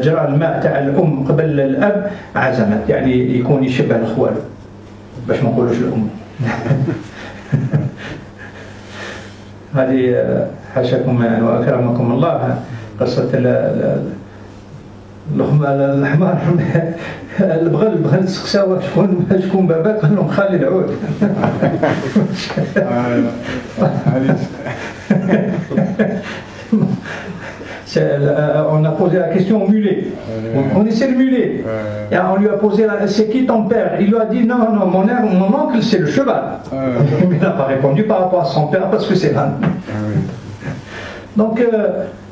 جرى الماء تاع الأم قبل الأب عزمت، يعني يكون يشبه الأخوال باش ما نقولوش الأم. هذه حاشاكم وأكرمكم الله قصة الحمار. البغل تسقساوه شكون باباك؟ قال لهم خالي العود. On a posé la question au mulet. On essaie le mulet. Et on lui a posé c'est qui ton père? Il lui a dit non, mon oncle c'est le cheval. Mais il n'a pas répondu par rapport à son père parce que c'est l'âne. Donc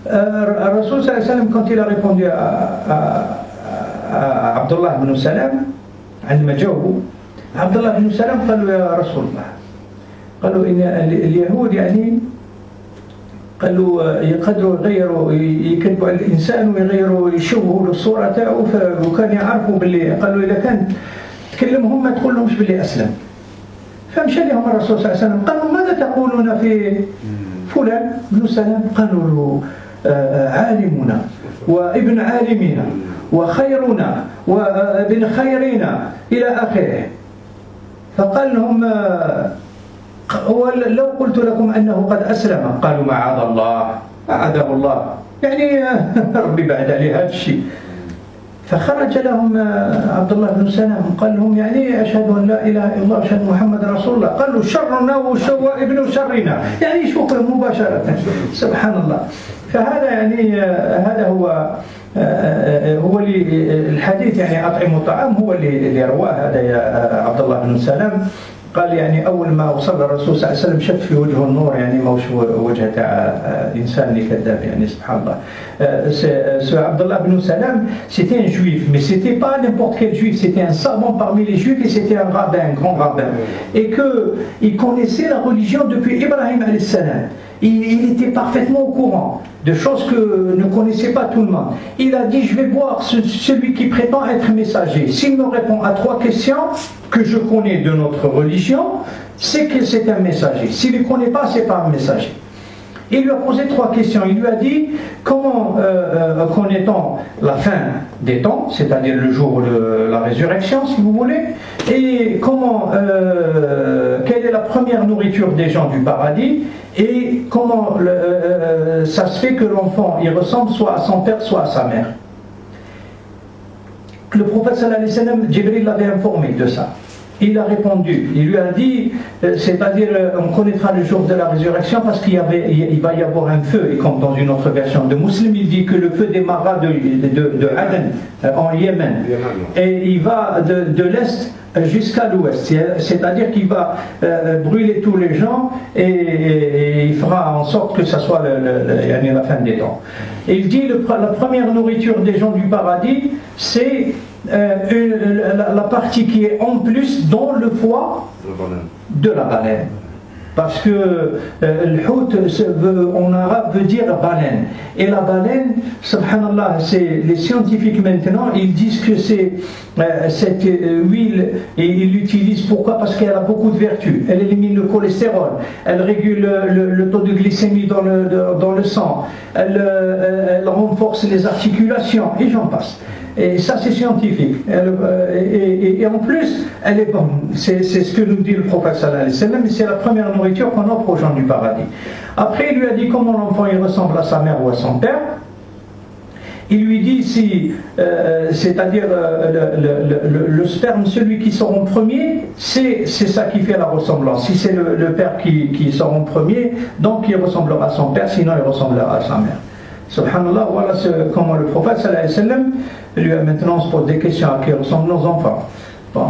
Rasoul sallallahu alayhi wa sallam, quand il a répondu à Abdullah ibn Salam, عندما جاوبوا عبد الله بن سلام قال له: يا رسول الله، قالوا إن اليهود يعني قالوا يقدروا يغيروا يكذبوا على الإنسان ويغيروا يشوهوا الصورة تاعو، وكان يعرفوا باللي قالوا إذا كان تكلمهم ما تقول لهمش باللي أسلم. فمشى لهم الرسول صلى الله عليه وسلم قالوا: ماذا تقولون في فلان بن سلام؟ قالوا له: عالمنا وابن عالمنا وخيرنا وابن خيرنا إلى آخره. فقال لهم لو قلت لكم أنه قد أسلم قالوا معاذ الله أعاذه الله يعني ربي بعد عليه هذا الشيء. فخرج لهم عبد الله بن سلام قال لهم يعني أشهد أن لا إله إلا الله وأشهد محمد رسول الله. قالوا شرنا وشوى ابن شرنا يعني شوفوا مباشرة سبحان الله. فهذا يعني هذا هو الحديث يعني أطعموا الطعام هو اللي رواه هذا يا عبد الله بن سلام. قال يعني أول ما وصل الرسول صلى الله عليه وسلم شف في وجهه النور يعني موش وجه تاع إنسان اللي كذاب يعني سبحان الله. عبد الله بن سلام c'était un juif mais c'était pas n'importe quel juif, c'était un savant parmi les juifs et c'était un rabbin, un grand rabbin et que il connaissait la religion depuis Ibrahim alayhi salam. Il était parfaitement au courant de choses que ne connaissait pas tout le monde. Il a dit je vais voir celui qui prétend être messager. S'il me répond à 3 questions que je connais de notre religion, c'est que c'est un messager. S'il ne les connaît pas, c'est pas un messager. Il lui a posé 3 questions. Il lui a dit comment connaît-on la fin des temps, c'est-à-dire le jour de la résurrection, si vous voulez, et comment, quelle est la première nourriture des gens du paradis, et comment ça se fait que l'enfant il ressemble soit à son père, soit à sa mère. Le prophète sallallahu alayhi wa sallam, Jibril l'avait informé de ça. Il a répondu, il lui a dit, c'est-à-dire on connaîtra le jour de la résurrection parce qu'il va y avoir un feu, et comme dans une autre version de Muslim, il dit que le feu démarra de Aden en Yémen, et il va de l'est jusqu'à l'ouest, c'est-à-dire qu'il va brûler tous les gens et il fera en sorte que ça soit la fin des temps. Et il dit la première nourriture des gens du paradis, c'est la partie qui est en plus dans le foie de la baleine. Parce que le hout en arabe veut dire baleine. Et la baleine, subhanallah, les scientifiques maintenant, ils disent que c'est cette huile, et ils l'utilisent pourquoi? Parce qu'elle a beaucoup de vertus. Elle élimine le cholestérol, elle régule le taux de glycémie dans le sang, elle renforce les articulations, et j'en passe. Et ça c'est scientifique. Et en plus, elle est bonne. C'est ce que nous dit le prophète sallallahu alayhi wa sallam, et c'est la première nourriture qu'on offre aux gens du paradis. Après, il lui a dit comment l'enfant il ressemble à sa mère ou à son père. Il lui dit si, c'est-à-dire le sperme, celui qui sort en premier, c'est ça qui fait la ressemblance. Si c'est le père qui sort en premier, donc il ressemblera à son père, sinon il ressemblera à sa mère. Subhanallah, voilà comment le prophète sallallahu alayhi wa sallam, lui maintenant on se pose des questions à qui ressemblent nos enfants. Bon.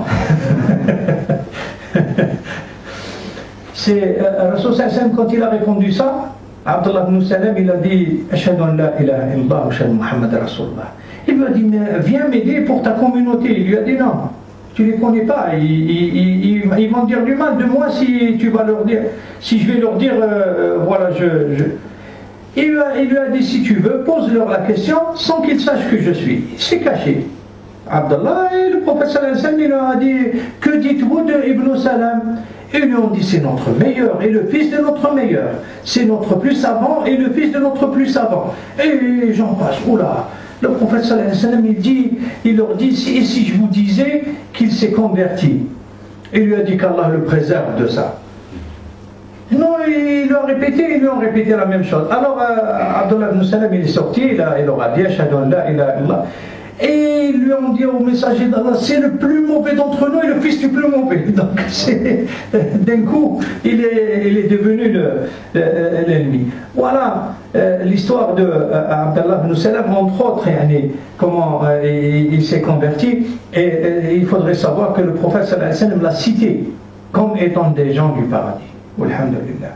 C'est Rasul sallallahu alayhi wa sallam, quand il a répondu ça, Abdullah ibn Salam, il a dit Ashhadu an la ilaha illallah wa ashhadu Muhammad Rasulullah. Il lui a dit mais viens m'aider pour ta communauté. Il lui a dit non, tu ne les connais pas, ils vont dire du mal de moi si tu vas leur dire, si je vais leur dire voilà Il lui a dit si tu veux, pose-leur la question sans qu'ils sachent que je suis. C'est caché. Abdallah et le prophète sallallahu alayhi wa sallam, il leur a dit que dites-vous de Ibn Salam? Et ils lui ont dit c'est notre meilleur et le fils de notre meilleur, c'est notre plus savant et le fils de notre plus savant. Et j'en passe. Oula, le prophète sallallahu alayhi wa sallam, il leur dit et si je vous disais qu'il s'est converti? Il lui a dit qu'Allah le préserve de ça. Non, ils lui ont répété la même chose. Alors Abdullah ibn Salam, il est sorti, il leur a dit Ashhadu an la ilaha illallah. Et ils lui ont dit au messager d'Allah, c'est le plus mauvais d'entre nous et le fils du plus mauvais. Donc d'un coup, il est devenu l'ennemi. Voilà l'histoire de Abdullah ibn Salam, entre autres, comment il s'est converti. Et il faudrait savoir que le prophète sallallahu alayhi wa sallam l'a cité comme étant des gens du paradis. والحمد لله.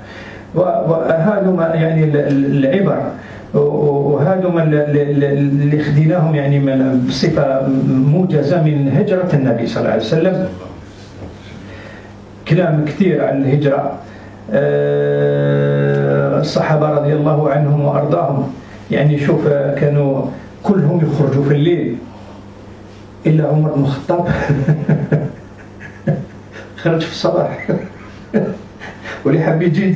وهذا يعني العبر وهذا اللي خديناهم يعني من بصفه موجزه من هجره النبي صلى الله عليه وسلم. كلام كثير عن الهجره، الصحابه رضي الله عنهم وارضاهم، يعني شوف كانوا كلهم يخرجوا في الليل الا عمر بن الخطاب خرج في الصباح. واللي حب يجي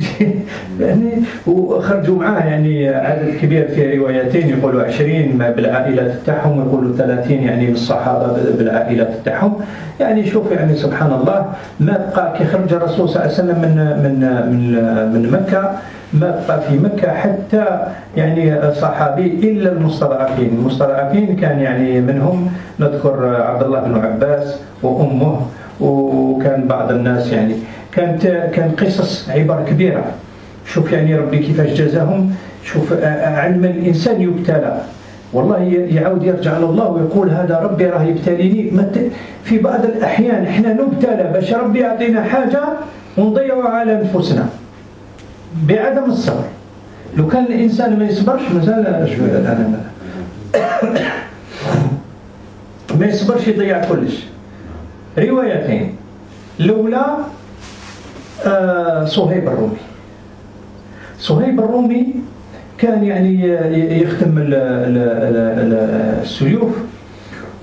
يعني. وخرجوا معاه يعني عدد كبير في روايتين، يقولوا 20 بالعائلات تاعهم، ويقولوا 30 يعني من الصحابة بالعائلات تاعهم. يعني شوف يعني سبحان الله، ما بقى كي خرج الرسول صلى الله عليه وسلم من مكة، ما بقى في مكة حتى يعني صحابي إلا المستضعفين. المستضعفين كان يعني منهم نذكر عبد الله بن عباس وأمه، وكان بعض الناس يعني كان قصص عبر كبيرة. شوف يعني ربي كيفاش جزاهم. شوف عندما الإنسان يبتلى والله يعود يرجع لله ويقول هذا ربي راه يبتليني. في بعض الأحيان احنا نبتلى باش ربي يعطينا حاجة ونضيعها على أنفسنا بعدم الصبر. لو كان الإنسان ما يصبرش مازال شوية ما يصبرش يضيع كلش. روايتين، الأولى صهيب الرومي. صهيب الرومي كان يعني يختم السيوف،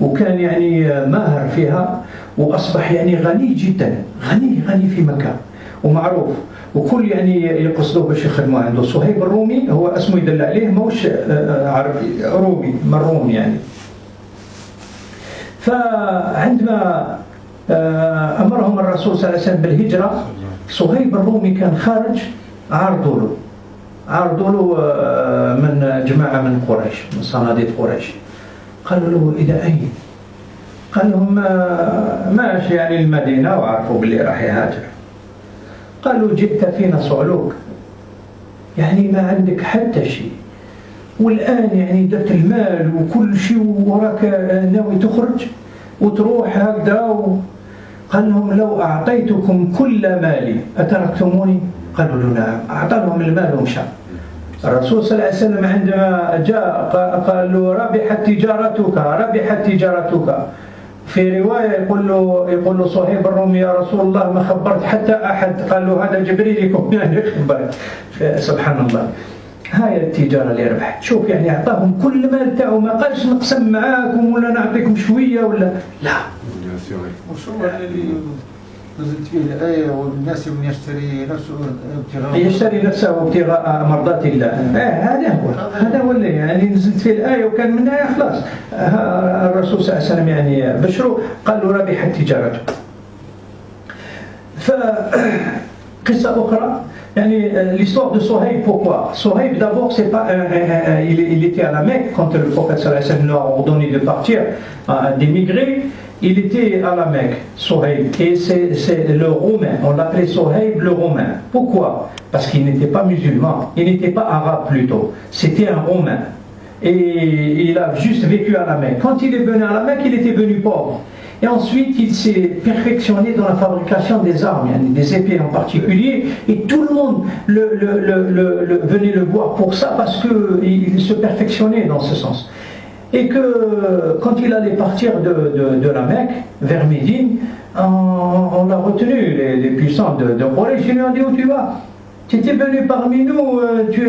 وكان يعني ماهر فيها، وأصبح يعني غني جدا، غني في مكة ومعروف، وكل يعني يقصدوه باش يخدموا عنده. صهيب الرومي هو اسمه يدل عليه، موش عربي، رومي من روم يعني. فعندما أمرهم الرسول صلى الله عليه وسلم بالهجرة، صهيب الرومي كان خارج، عارضوا له من جماعة من قريش، من صناديد قريش. قالوا له إلى أين؟ قال لهم ماشي يعني المدينة، وعرفوا باللي راح يهاجر. قالوا جئت فينا صعلوك، يعني ما عندك حتى شيء، والآن يعني درت المال وكل شيء وراك ناوي تخرج وتروح هكذا. قال لهم لو أعطيتكم كل مالي أتركتموني؟ قالوا له نعم. أعطاهم المال ومشى. الرسول صلى الله عليه وسلم عندما جاء قال له ربحت تجارتك. في رواية يقول له صهيب الرومي يا رسول الله ما خبرت حتى أحد. قال له هذا جبريل يكون يعني خبرت. سبحان الله، هاي التجارة اللي ربحت. شوف يعني أعطاهم كل مال تاعه، ما قالش نقسم معاكم ولا نعطيكم شوية ولا لا. وشو اللي نزلت فيه الآية والناس من يشتري نفسه ابتغاء مرضات الله. هذا هو اللي يعني نزلت فيه الآية، وكان منها خلاص الرسول صلى الله عليه وسلم يعني بشروا قالوا ربحت تجارته. فقصة أخرى يعني l'histoire de Sohaib. Pourquoi Sohaib d'abord c'est pas il était à la Mecque quand le prophète sallallahu alayhi wa sallam leur a ordonné de partir, d'émigrer. Il était à la Mecque, Sohaib, et c'est le Romain, on l'appelait Sohaib le Romain. Pourquoi? Parce qu'il n'était pas musulman, il n'était pas arabe plutôt, c'était un Romain. Et il a juste vécu à la Mecque. Quand il est venu à la Mecque, il était venu pauvre. Et ensuite, il s'est perfectionné dans la fabrication des armes, des épées en particulier, et tout le monde venait le voir pour ça, parce qu'il se perfectionnait dans ce sens. Et que quand il allait partir de la Mecque vers Médine, on l'a retenu, les puissants de Quraysh, ils lui ont dit où tu vas? Tu étais venu parmi nous, tu es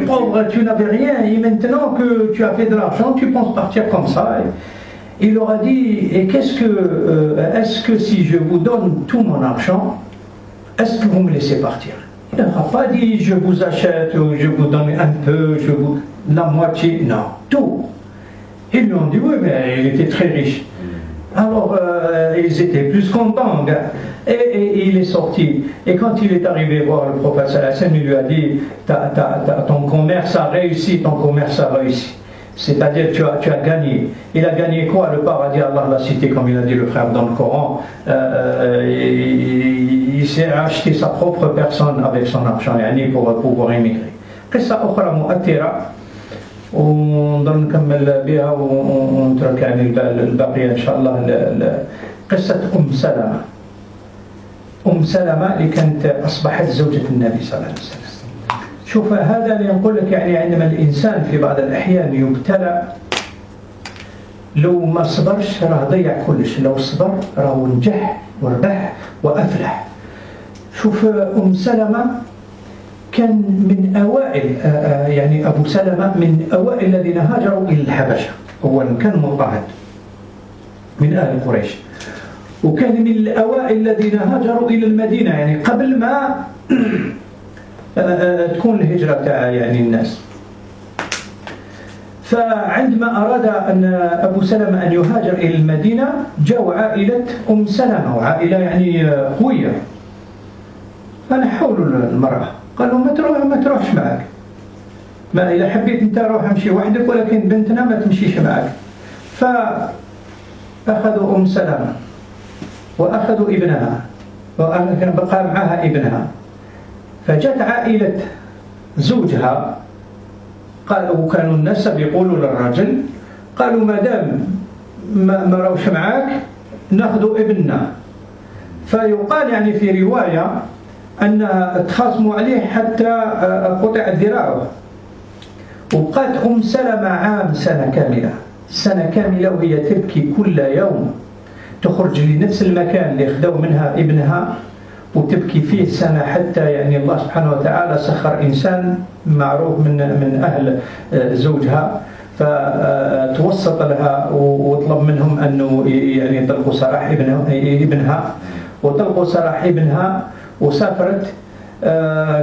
pauvre, tu n'avais rien, et maintenant que tu as fait de l'argent, tu penses partir comme ça. Il leur a dit, et est-ce que si je vous donne tout mon argent, est-ce que vous me laissez partir? Il n'a pas dit je vous achète, ou je vous donne un peu, la moitié, non, tout. Ils lui ont dit oui, mais il était très riche. Alors ils étaient plus contents, et il est sorti. Et quand il est arrivé voir le prophète sallallahu alayhi wa sallam, il lui a dit ton commerce a réussi, c'est-à-dire tu as gagné. Il a gagné quoi? Le paradis, Allah l'a cité comme il a dit le frère dans le Coran. Il s'est acheté sa propre personne avec son argent pour pouvoir émigrer. قصة أخرى مؤثرة ونضل نكمل بها ونترك يعني البقية إن شاء الله. قصة أم سلمة اللي كانت أصبحت زوجة النبي صلى الله عليه وسلم. شوف هذا اللي نقول لك يعني عندما الإنسان في بعض الأحيان يبتلى، لو ما صبرش راه ضيع كلش، لو صبر راه نجح وربح وأفلح. شوف أم سلمة كان من أوائل يعني أبو سلمة من أوائل الذين هاجروا إلى الحبشة. أولا كان مضطهد من أهل قريش، وكان من الأوائل الذين هاجروا إلى المدينة يعني قبل ما تكون الهجرة تاع يعني الناس. فعندما أراد أن أبو سلمة أن يهاجر إلى المدينة جاءوا عائلة أم سلمة، وعائلة يعني قوية، فنحولوا المرأة قالوا ما تروحش معك، ما إذا حبيت أنت روح امشي وحدك، ولكن بنتنا ما تمشيش معك. فأخذوا أم سلمة وأخذوا ابنها، وكان بقى معها ابنها. فجت عائلة زوجها قالوا، وكانوا الناس بيقولوا للرجل قالوا ما دام ما روش معاك ناخذوا ابننا. فيقال يعني في رواية أن تخاصموا عليه حتى قطع ذراعه. وبقات أم سلمة سنة كاملة وهي تبكي كل يوم، تخرج لنفس المكان اللي خذوا منها ابنها وتبكي فيه سنة، حتى يعني الله سبحانه وتعالى سخر إنسان معروف من أهل زوجها فتوسط لها وطلب منهم أنه يعني يطلقوا سراح ابنها، وطلقوا سراح ابنها وسافرت.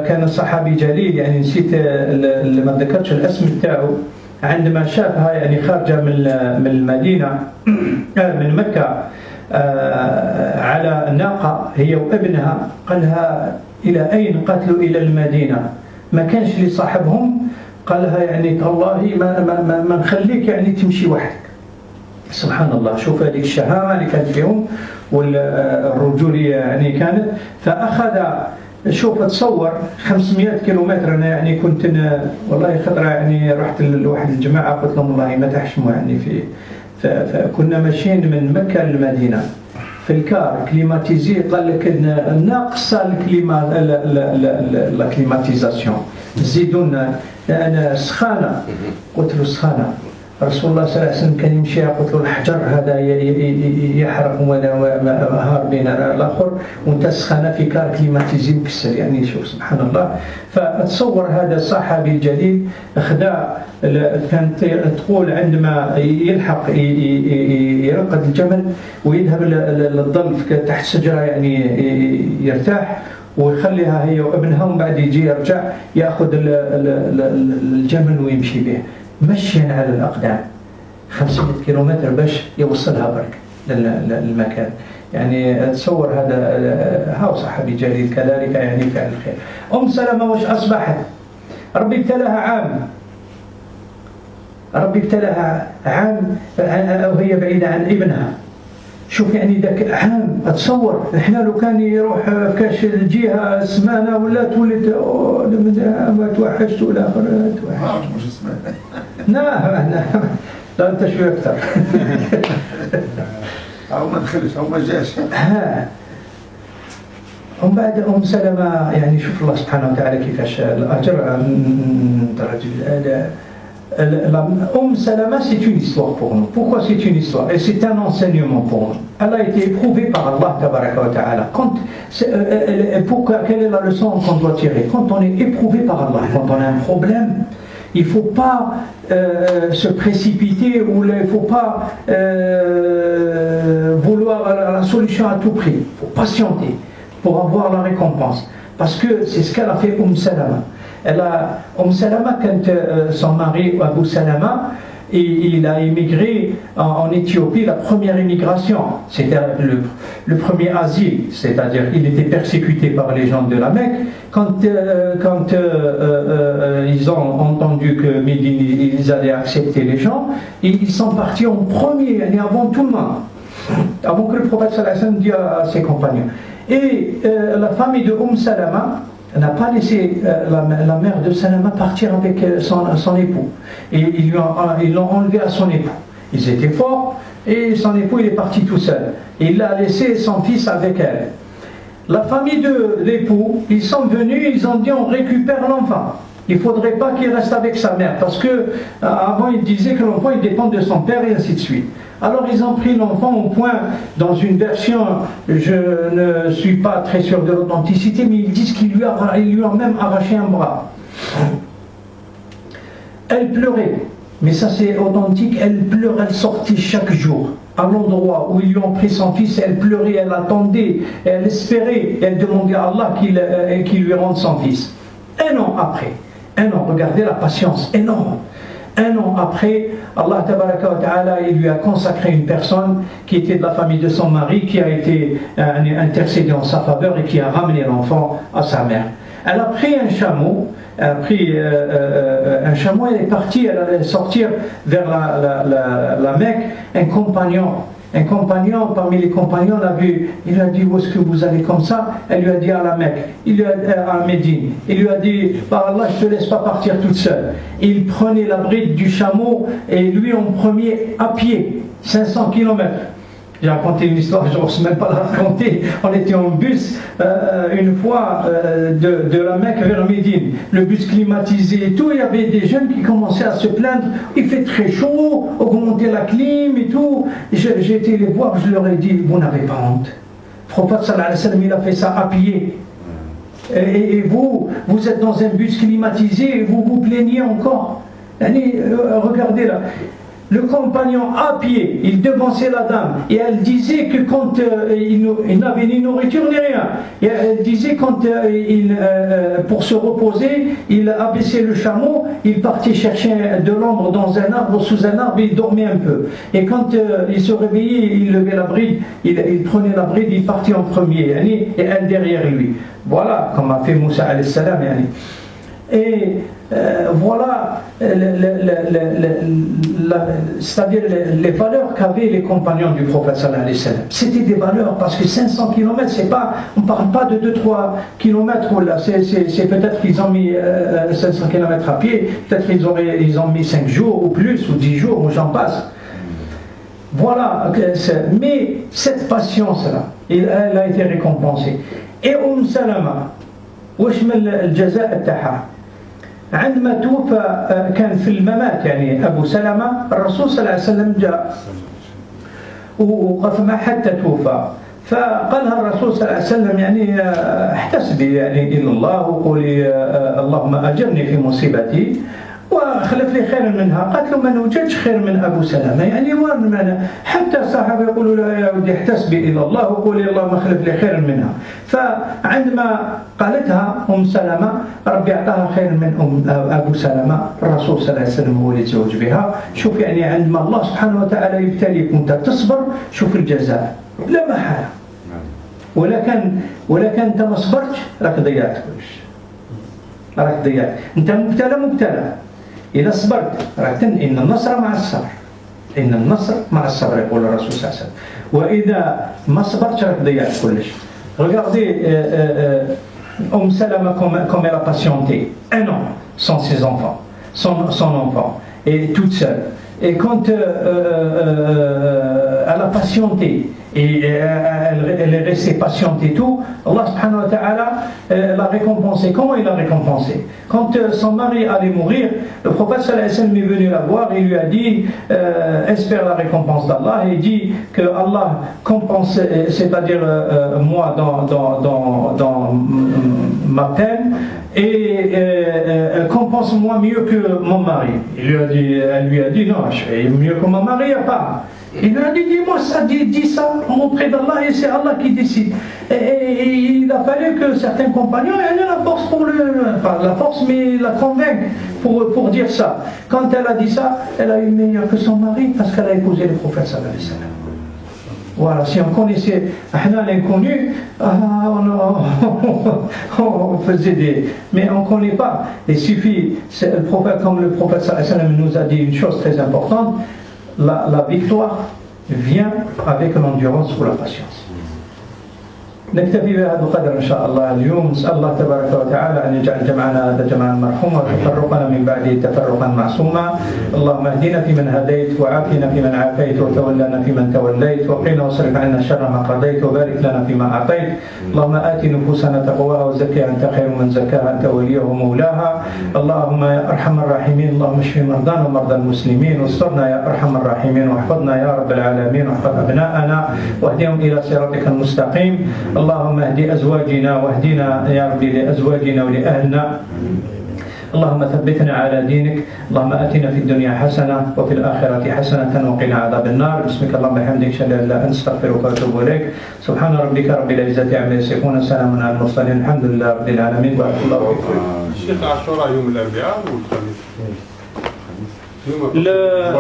كان صحابي جليل يعني نسيت ما ذكرتش الاسم تاعو، عندما شافها يعني خارجة من المدينة من مكة على ناقة هي وابنها، قال لها إلى أين؟ قالت له إلى المدينة. ما كانش اللي صاحبهم، قال لها يعني الله ما نخليك يعني تمشي وحدك. سبحان الله، شوف هذه الشهامة اللي كانت فيهم والرجولية يعني كانت. فأخذ شوف تصور 500 كيلومتر. أنا يعني كنت والله خطرة يعني رحت لواحد الجماعة قلت لهم والله ما تحشموا يعني فكنا ماشيين من مكة للمدينة في الكار كليماتيزي، قال لك ناقصة الكليماتيزاسيون، زيدونا أنا سخانة. قلت له سخانة؟ رسول الله صلى الله عليه وسلم كان يمشي، قلت له الحجر هذا يحرق وهار بين الآخر وانت سخانة في كار كليماتيزي مكسر، يعني شوف سبحان الله. فتصور هذا الصحابي الجليل خدا، كانت تقول عندما يلحق يرقد الجمل ويذهب للظل تحت شجرة يعني يرتاح ويخليها هي وابنها، ومن بعد يجي يرجع يأخذ الجمل ويمشي به مشيا على الأقدام 500 كيلومتر باش يوصلها برك للمكان. يعني تصور هذا هاو صحابي جليل كذلك يعني فعل الخير. أم سلمة وش أصبحت؟ ربي ابتلاها عام وهي بعيدة عن ابنها. شوف يعني ذاك عام، أتصور إحنا لو كان يروح في كاش الجهة سمانة ولا تولد ما توحشت ولا مش سمانة. لا أنت شوي أكثر. أو ما دخلش أو ما جاش. ومن بعد أم سلمة يعني شوف الله سبحانه وتعالى كيفاش الأجر درجة. Salama, c'est une histoire pour nous. Pourquoi c'est une histoire? Et c'est un enseignement pour nous. Elle a été éprouvée par Allah tabaraka wa ta'ala. Quelle est la leçon qu'on doit tirer? Quand on est éprouvé par Allah, quand on a un problème, il ne faut pas se précipiter ou il ne faut pas vouloir la solution à tout prix. Il faut patienter pour avoir la récompense. Parce que c'est ce qu'elle a fait Salama. Salama, quand son mari Abu Salama, il a émigré en Éthiopie, la première immigration, c'était le premier asile, c'est-à-dire qu'il était persécuté par les gens de la Mecque. Quand ils ont entendu que Médine, ils allaient accepter les gens, ils sont partis en premier, avant tout le monde, avant que le prophète sallallahu alayhi wa sallam dise à ses compagnons. Et la famille de Salama n'a pas laissé la mère de Salama partir avec son époux. Et ils l'ont enlevé à son époux. Ils étaient forts et son époux il est parti tout seul. Et il a laissé son fils avec elle. La famille de l'époux, ils sont venus, ils ont dit on récupère l'enfant. Il ne faudrait pas qu'il reste avec sa mère parce que avant il disait que l'enfant il dépend de son père et ainsi de suite. Alors ils ont pris l'enfant au point, dans une version, je ne suis pas très sûr de l'authenticité, mais ils disent qu'ils lui ont même arraché un bras. Elle pleurait, mais ça c'est authentique, elle pleurait, elle sortait chaque jour. à l'endroit où ils lui ont pris son fils, elle pleurait, elle attendait, elle espérait, elle demandait à Allah qu'il lui rende son fils. Un an après, regardez la patience énorme. Un an après, Allah tabaraka wa ta'ala, il lui a consacré une personne qui était de la famille de son mari, qui a été intercédée en sa faveur et qui a ramené l'enfant à sa mère. Elle a pris un chameau, elle est partie, elle allait sortir vers la Mecque. Un compagnon, parmi les compagnons, l'a vu. Il lui a dit: où est-ce que vous allez comme ça? Elle lui a dit: à la Mecque, à Médine. Il lui a dit: par Allah, je ne te laisse pas partir toute seule. Il prenait la bride du chameau et lui en premier à pied, 500 km. J'ai raconté une histoire, je n'ose même pas la raconter. On était en bus une fois de la Mecque vers Médine. Le bus climatisé et tout. Il y avait des jeunes qui commençaient à se plaindre. Il fait très chaud, augmenter la clim et tout. J'ai été les voir, je leur ai dit: vous n'avez pas honte. Le prophète sallallahu alayhi wa sallam, il a fait ça à pied. Et vous êtes dans un bus climatisé et vous vous plaignez encore. Regardez là. Le compagnon à pied, il devançait la dame et elle disait que quand il n'avait ni nourriture ni rien, et elle disait quand pour se reposer, il abaissait le chameau, il partait chercher de l'ombre dans un arbre, sous un arbre, il dormait un peu. Et quand il se réveillait, il levait la bride, il prenait la bride, il partait en premier, et elle derrière lui. Voilà, comme a fait Moussa alayhi salam. Et voilà, c'est-à-dire les valeurs qu'avaient les compagnons du prophète sallallahu alayhi wa sallam. C'était des valeurs, parce que 500 km, c'est pas, on ne parle pas de 2-3 km, c'est peut-être qu'ils ont mis 500 km à pied, peut-être ils ont mis 5 jours ou plus, ou 10 jours, ou j'en passe. Voilà, mais cette patience-là, elle a été récompensée. Et Salama, واش من الجزاء تاعها عندما توفى كان في الممات يعني أبو سلمة الرسول صلى الله عليه وسلم جاء ووقف معه حتى توفى فقالها الرسول صلى الله عليه وسلم يعني احتسبي يعني إلى الله وقولي اللهم أجرني في مصيبتي وخلف لي خير منها. قالت له: ما نوجدش خير من أبو سلمة يعني حتى الصحابة يقولوا له: يا ودي احتسبي إلى الله وقولي اللهم خلف لي خير منها. فعندما قالتها سلمة ربي أعطاها خير من أبو سلمة، الرسول صلى الله عليه وسلم هو اللي تزوج بها. شوف يعني عندما الله سبحانه وتعالى يبتليك وأنت تصبر، شوف الجزاء لا محالة. ولكن أنت ما صبرتش راك ضيعت كلش، راك ضيعت. أنت مبتلى إذا صبرت راك إن النصر مع الصبر، إن النصر مع الصبر يقول الرسول صلى الله عليه وسلم. وإذا ما صبرتش راك ضيعت كلش. Regardez Salama comme elle a patienté 1 an sans ses enfants, son enfant, et toute seule. Et quand elle a patienté et elle est restée patiente et tout, Allah subhanahu wa ta'ala l'a récompensé. Comment il l'a récompensé? Quand son mari allait mourir, le prophète sallallahu alayhi wa sallam est venu la voir et lui a dit espère la récompense d'Allah, et dit que Allah compense, c'est-à-dire moi dans ma peine, et compense-moi mieux que mon mari. Elle lui a dit non, je fais mieux que mon mari, il n'y a pas. Il lui a dit dis-moi ça, dis ça auprès d'Allah, et c'est Allah qui décide. Et il a fallu que certains compagnons aient la force pas la force, mais la convaincre pour dire ça. Quand elle a dit ça, elle a eu meilleur que son mari parce qu'elle a épousé le prophète sallallahu alayhi wa sallam. Voilà, si on connaissait l'inconnu, on faisait des... Mais on ne connaît pas. Il suffit, comme le prophète sallallahu alayhi wa sallam nous a dit une chose très importante, la victoire vient avec l'endurance ou la patience. نكتفي بهذا القدر إن شاء الله اليوم. نسأل الله تبارك وتعالى أن يجعل جمعنا هذا جمعا مرحوما وتفرقنا من بعده تفرقا معصوما. اللهم اهدنا فيمن هديت وعافنا فيمن عافيت وتولنا فيمن توليت وقنا واصرف عنا شر ما قضيت وبارك لنا فيما أعطيت. اللهم آت نفوسنا تقواها وزكها أنت خير من زكاها أنت وليها ومولاها. اللهم يا أرحم الراحمين اللهم اشف مرضانا ومرضى المسلمين واسترنا يا أرحم الراحمين واحفظنا يا رب العالمين واحفظ أبناءنا واهدهم إلى صراطك المستقيم. اللهم اهد أزواجنا واهدنا يا رب لأزواجنا ولأهلنا اللهم ثبتنا على دينك. اللهم آتنا في الدنيا حسنة وفي الآخرة حسنة وقنا عذاب النار. باسمك اللهم وبحمدك أشهد أن لا إله إلا أنت أستغفرك وأتوب إليك. سبحان ربك رب العزة عما يصفون سلام على المرسلين الحمد لله رب العالمين. بارك الله فيكم. الشيخ عاشوراء يوم الأربعاء والخميس. لا